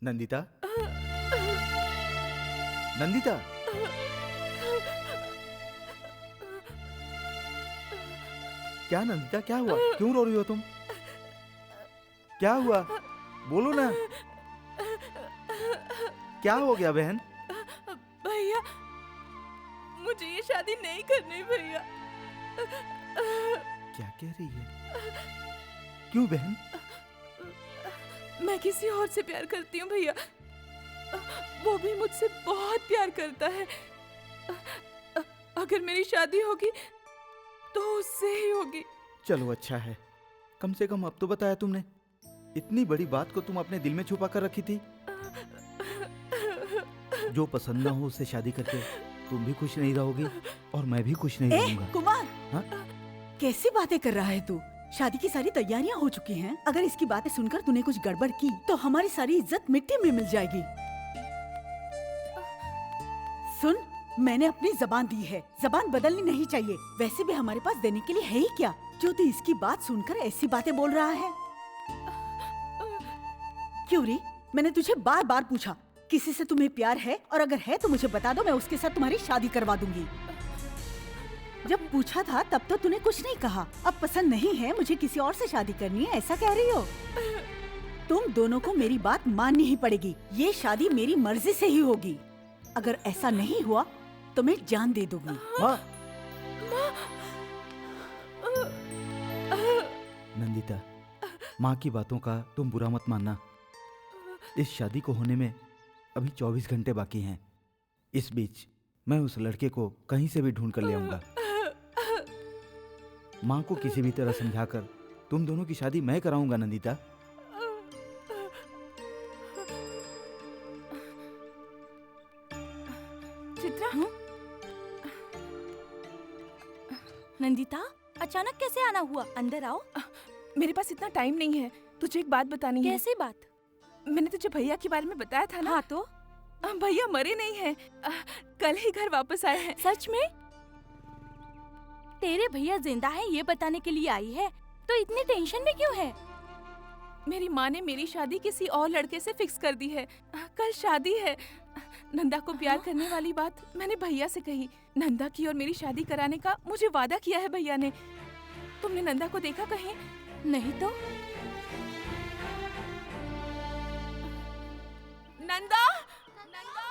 नंदिता, नंदिता, क्या नंदिता, क्या हुआ? क्यों रो रही हो तुम? क्या हुआ? बोलो ना, क्या हो गया बहन? भैया, मुझे ये शादी नहीं करनी भैया। क्या कह रही है? क्यों बहन? मैं किसी और से प्यार करती हूँ भैया, वो भी मुझसे बहुत प्यार करता है। अगर मेरी शादी होगी तो उससे ही होगी। चलो अच्छा है, कम से कम अब तो बताया तुमने। इतनी बड़ी बात को तुम अपने दिल में छुपा कर रखी थी। जो पसंद ना हो उससे शादी करके तुम भी खुश नहीं रहोगी और मैं भी खुश नहीं रहूंगा। कुमार, हाँ? कैसी बातें कर रहा है तू? शादी की सारी तैयारियां हो चुकी हैं। अगर इसकी बातें सुनकर तूने कुछ गड़बड़ की तो हमारी सारी इज्जत मिट्टी में मिल जाएगी। सुन, मैंने अपनी जबान दी है, जबान बदलनी नहीं चाहिए। वैसे भी हमारे पास देने के लिए है ही क्या, जो तू इसकी बात सुनकर ऐसी बातें बोल रहा है? क्यों री, मैंने तुझे बार बार पूछा किसी से तुम्हें प्यार है, और अगर है तो मुझे बता दो, मैं उसके साथ तुम्हारी शादी करवा दूंगी। जब पूछा था तब तो तूने कुछ नहीं कहा। अब पसंद नहीं है, मुझे किसी और से शादी करनी है, ऐसा कह रही हो? तुम दोनों को मेरी बात माननी ही पड़ेगी। ये शादी मेरी मर्जी से ही होगी। अगर ऐसा नहीं हुआ तो मैं जान दे दूंगी। नंदिता, माँ की बातों का तुम बुरा मत मानना। इस शादी को होने में अभी 24 घंटे बाकी हैं। इस बीच मैं उस लड़के को कहीं से भी ढूंढ कर ले आऊंगा। माँ को किसी भी तरह समझाकर तुम दोनों की शादी मैं कराऊंगा नंदिता। चित्रा, नंदिता, अचानक कैसे आना हुआ? अंदर आओ। मेरे पास इतना टाइम नहीं है, तुझे एक बात बतानी है। कैसी बात? मैंने तुझे भैया के बारे में बताया था ना? हाँ तो? भैया मरे नहीं हैं, कल ही घर वापस आए हैं। सच में? तेरे भैया जिंदा है ये बताने के लिए आई है, तो इतनी टेंशन में क्यों है? मेरी माँ ने मेरी शादी किसी और लड़के से फिक्स कर दी है। कल शादी है। नंदा को प्यार करने वाली बात मैंने भैया से कही। नंदा की और मेरी शादी कराने का मुझे वादा किया है भैया ने। तुमने नंदा को देखा कहीं? नहीं तो। नंदा, नंदा,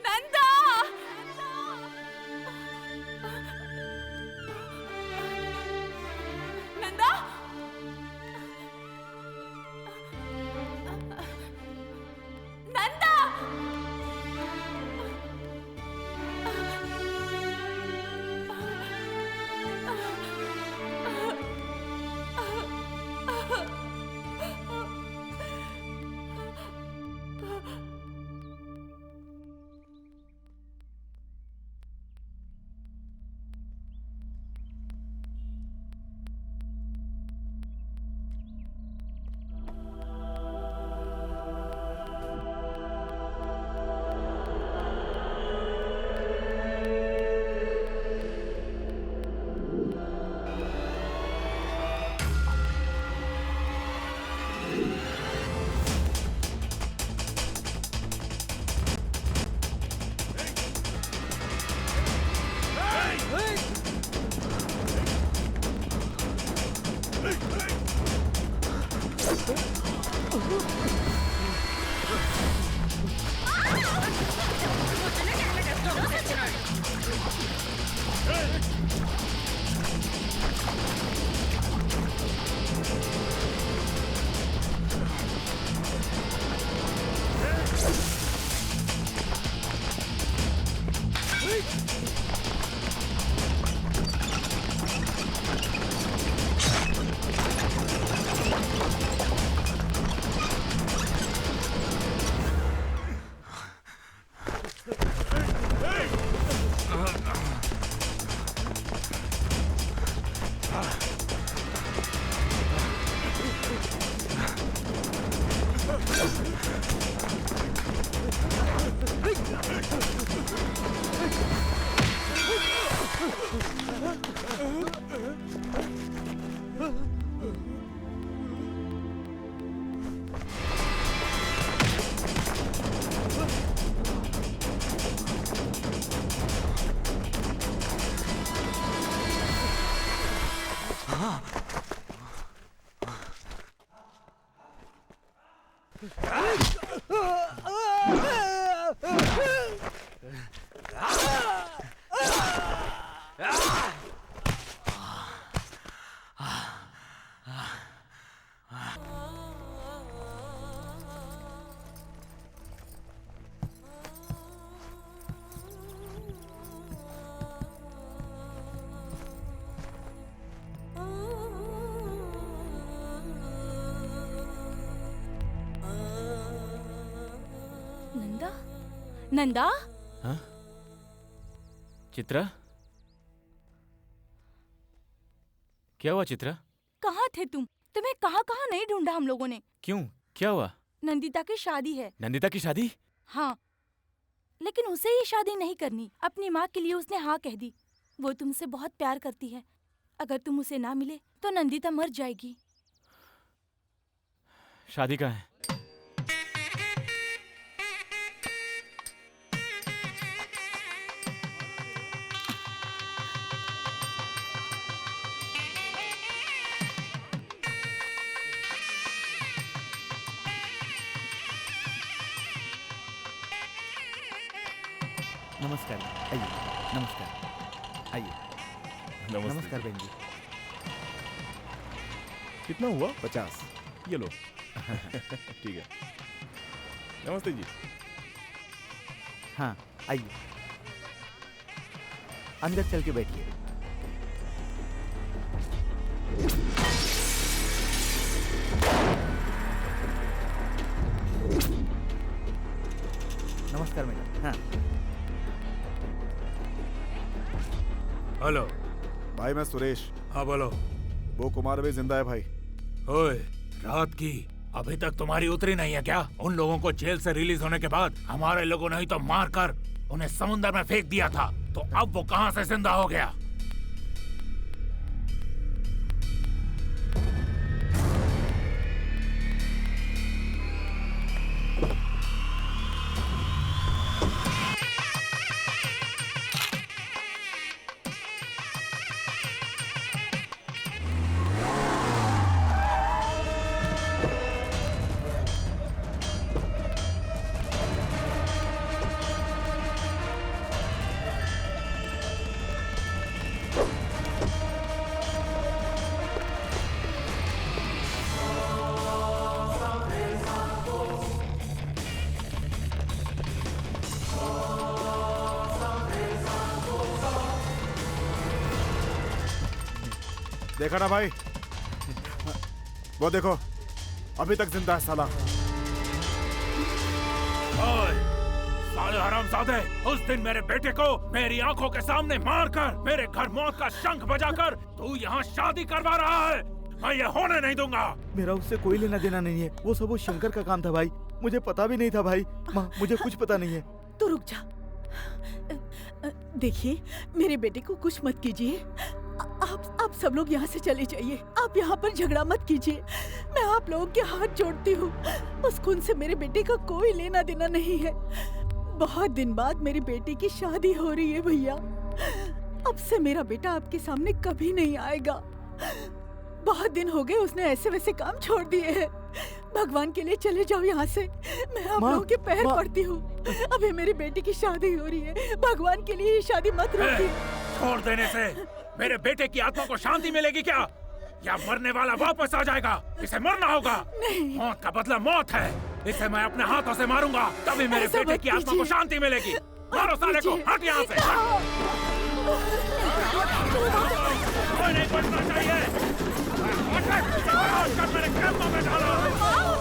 नंदा, नंदा, नंदा, नंदा, हाँ? चित्रा, क्या हुआ चित्रा? कहाँ थे तुम? तुम्हें कहाँ कहाँ नहीं ढूंढा हम लोगों ने। क्यों, क्या हुआ? नंदिता की शादी है। नंदिता की शादी? हाँ, लेकिन उसे ये शादी नहीं करनी। अपनी माँ के लिए उसने हाँ कह दी। वो तुमसे बहुत प्यार करती है। अगर तुम उसे ना मिले तो नंदिता मर जाएगी। शादी कहाँ है? नमस्कार, आइए। नमस्कार, आइए। नमस्ते नमस्कार जी। बहन जी। कितना हुआ? 50। ये लो। ठीक है। नमस्ते जी। हाँ, आइए। अंदर चल के बैठिए। नमस्कार मैडम। हाँ, हेलो भाई, मैं सुरेश। हाँ बोलो। वो कुमार भी जिंदा है भाई। ओए, रात की अभी तक तुम्हारी उतरी नहीं है क्या? उन लोगों को जेल से रिलीज होने के बाद हमारे लोगों ने ही तो मार कर उन्हें समुद्र में फेंक दिया था, तो अब वो कहाँ से जिंदा हो गया? देखा ना भाई, वो देखो अभी तक जिंदा है साला। ओए, साले हरामजादे, उस दिन मेरे बेटे को मेरी आंखों के सामने मारकर मेरे घर मौत का शंख बजाकर तू यहाँ शादी करवा रहा है। मैं ये होने नहीं दूंगा। मेरा उससे कोई लेना देना नहीं है। वो सब वो शंकर का काम था भाई। मुझे पता भी नहीं था भाई। माँ, मुझे कुछ पता नहीं है। तो रुक जा। देखिए, मेरे बेटे को कुछ मत कीजिए। आप सब लोग यहाँ से चले जाइए। आप यहाँ पर झगड़ा मत कीजिए। मैं आप लोगों के हाथ जोड़ती हूँ। उस खून से मेरे बेटे का कोई लेना देना नहीं है। बहुत दिन बाद मेरी बेटी की शादी हो रही है भैया। अब से मेरा बेटा आपके सामने कभी नहीं आएगा। बहुत दिन हो गए उसने ऐसे वैसे काम छोड़ दिए हैं। भगवान के लिए चले जाओ यहाँ से। मैं आप लोगों के पैर पड़ती हूँ। अभी मेरी बेटी की शादी हो रही है। भगवान के लिए ये शादी मत रोकिए। छोड़ देने से मेरे बेटे की आत्मा को शांति मिलेगी क्या? या मरने वाला वापस आ जाएगा? इसे मरना होगा। मौत का बदला मौत है। इसे मैं अपने हाथों से मारूंगा, तभी मेरे बेटे की आत्मा को शांति मिलेगी। मारो साले को, हट यहाँ से। कोई नहीं बचना चाहिए। मेरे कैंपों में डालो।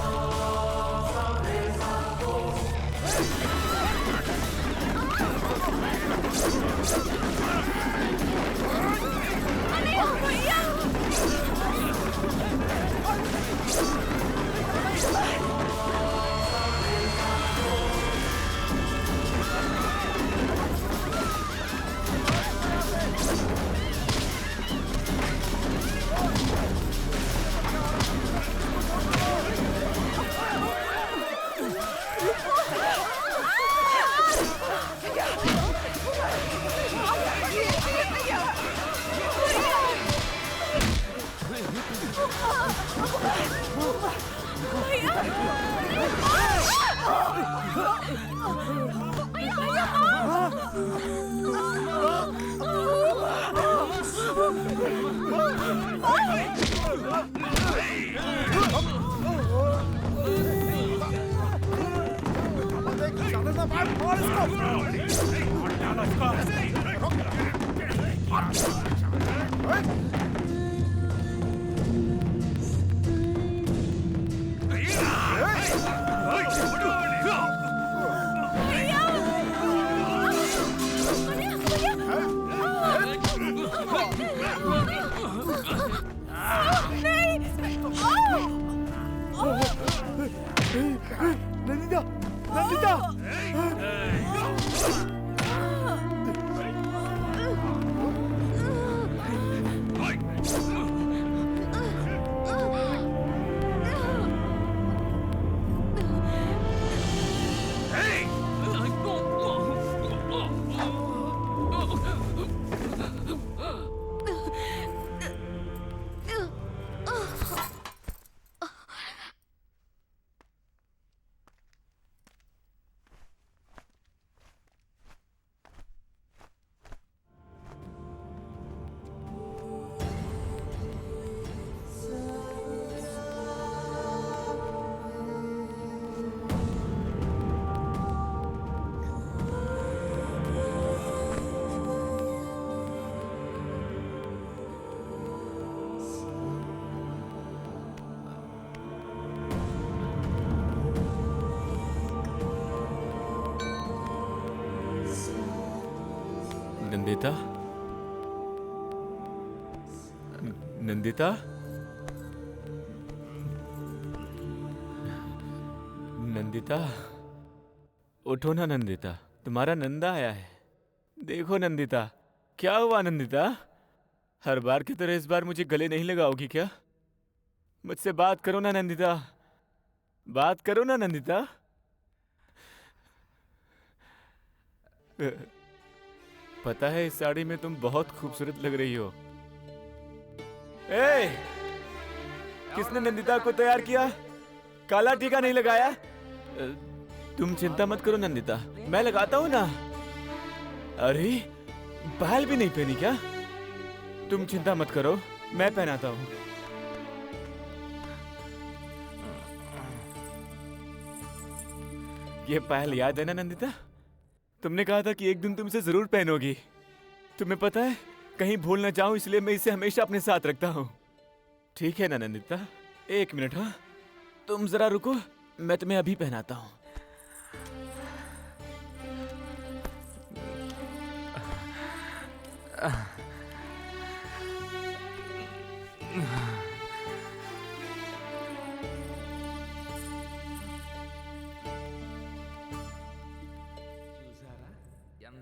नंदिता, नंदिता! नंदिता, नंदिता, नंदिता, उठो ना नंदिता, तुम्हारा नंदा आया है। देखो नंदिता, क्या हुआ नंदिता? हर बार की तरह इस बार मुझे गले नहीं लगाओगी क्या? मुझसे बात करो ना नंदिता, बात करो ना नंदिता। पता है इस साड़ी में तुम बहुत खूबसूरत लग रही हो। ए, किसने नंदिता को तैयार किया? काला टीका नहीं लगाया? तुम चिंता मत करो नंदिता, मैं लगाता हूँ ना। अरे, पायल भी नहीं पहनी क्या? तुम चिंता मत करो, मैं पहनाता हूँ। ये पायल याद है ना नंदिता? तुमने कहा था कि एक दिन तुम इसे जरूर पहनोगी। तुम्हें पता है, कहीं भूल ना जाऊं इसलिए मैं इसे हमेशा अपने साथ रखता हूँ। ठीक है ना नंदिता? एक मिनट, हाँ, तुम जरा रुको, मैं तुम्हें अभी पहनाता हूँ।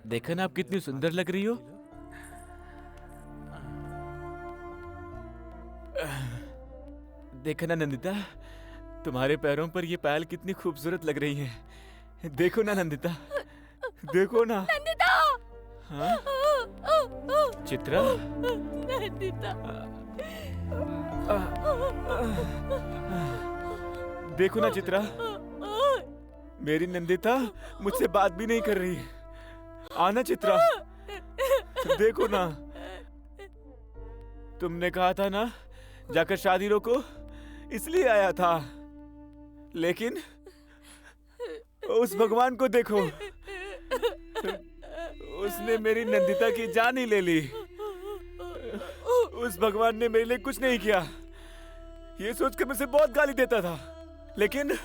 देखा ना आप कितनी सुंदर लग रही हो। देखा ना नंदिता, तुम्हारे पैरों पर ये पायल कितनी खूबसूरत लग रही है। देखो ना नंदिता, देखो ना। नंदिता! हाँ? चित्रा? नंदिता! देखो ना चित्रा, मेरी नंदिता मुझसे बात भी नहीं कर रही। आना चित्रा, देखो ना। तुमने कहा था ना जाकर शादी रोको, इसलिए आया था। लेकिन उस भगवान को देखो, उसने मेरी नंदिता की जान ही ले ली। उस भगवान ने मेरे लिए कुछ नहीं किया। ये सोचकर मुझसे बहुत गाली देता था, लेकिन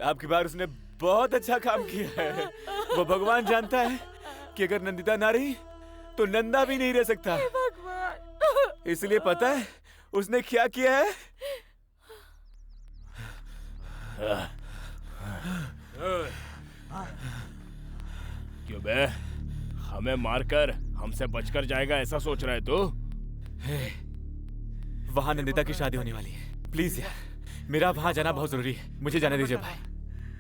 आपकी बार उसने बहुत अच्छा काम किया है। वो भगवान जानता है कि अगर नंदिता ना रही तो नंदा भी नहीं रह सकता। इसलिए पता है उसने क्या किया है? क्यों बे? हमें मारकर हमसे बचकर जाएगा ऐसा सोच रहा है तू? वहां नंदिता की शादी होने वाली है। प्लीज यार, मेरा वहां जाना बहुत जरूरी है। मुझे जाने दीजिए भाई।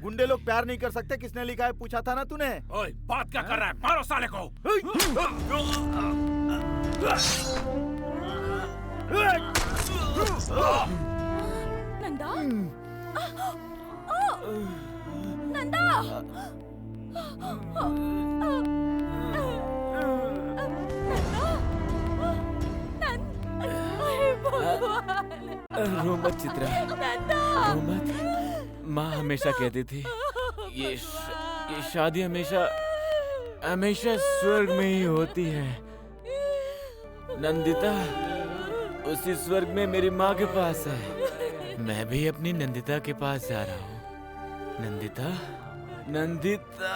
गुंडे लोग प्यार नहीं कर सकते, किसने लिखा है पूछा था ना तूने? ओए, बात क्या कर रहा है? मारो साले को। नंदा? नंदा रो मत चित्रा, रो मत। माँ हमेशा कहती थी ये शादी हमेशा स्वर्ग में ही होती है। नंदिता उसी स्वर्ग में मेरी माँ के पास है। मैं भी अपनी नंदिता के पास जा रहा हूँ। नंदिता, नंदिता।